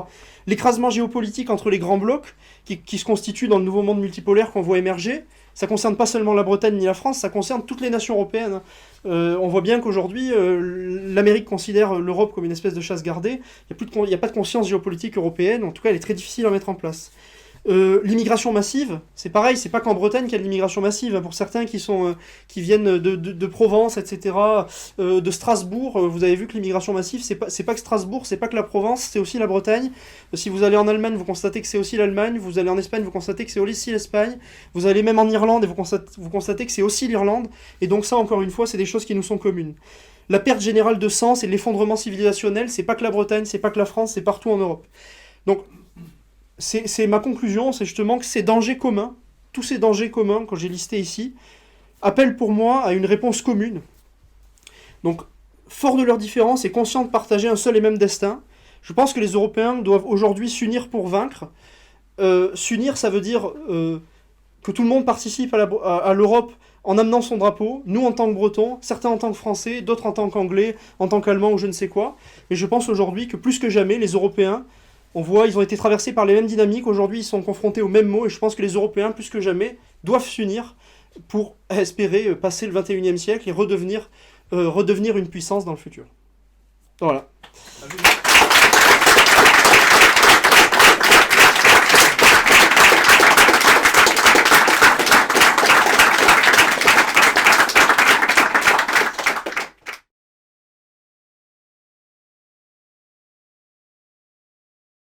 L'écrasement géopolitique entre les grands blocs, qui se constituent dans le nouveau monde multipolaire qu'on voit émerger, ça concerne pas seulement la Bretagne ni la France, ça concerne toutes les nations européennes. On voit bien qu'aujourd'hui, l'Amérique considère l'Europe comme une espèce de chasse gardée. Il n'y a pas de conscience géopolitique européenne, en tout cas elle est très difficile à mettre en place. L'immigration massive, c'est pareil, c'est pas qu'en Bretagne qu'il y a de l'immigration massive. Pour certains qui viennent de Provence, etc., de Strasbourg, vous avez vu que l'immigration massive, c'est pas que Strasbourg, c'est pas que la Provence, c'est aussi la Bretagne. Si vous allez en Allemagne, vous constatez que c'est aussi l'Allemagne. Vous allez en Espagne, vous constatez que c'est aussi l'Espagne. Vous allez même en Irlande et vous constatez que c'est aussi l'Irlande. Et donc ça, encore une fois, c'est des choses qui nous sont communes. La perte générale de sens et l'effondrement civilisationnel, c'est pas que la Bretagne, c'est pas que la France, c'est partout en Europe. Donc c'est ma conclusion, c'est justement que ces dangers communs, tous ces dangers communs que j'ai listés ici, appellent pour moi à une réponse commune. Donc, forts de leurs différences et conscients de partager un seul et même destin, je pense que les Européens doivent aujourd'hui s'unir pour vaincre. S'unir, ça veut dire que tout le monde participe à l'Europe en amenant son drapeau, nous en tant que Bretons, certains en tant que Français, d'autres en tant qu'Anglais, en tant qu'Allemands ou je ne sais quoi. Mais je pense aujourd'hui que plus que jamais, les Européens, on voit, ils ont été traversés par les mêmes dynamiques, aujourd'hui ils sont confrontés aux mêmes maux, et je pense que les Européens, plus que jamais, doivent s'unir pour espérer passer le 21e siècle et redevenir une puissance dans le futur. Voilà.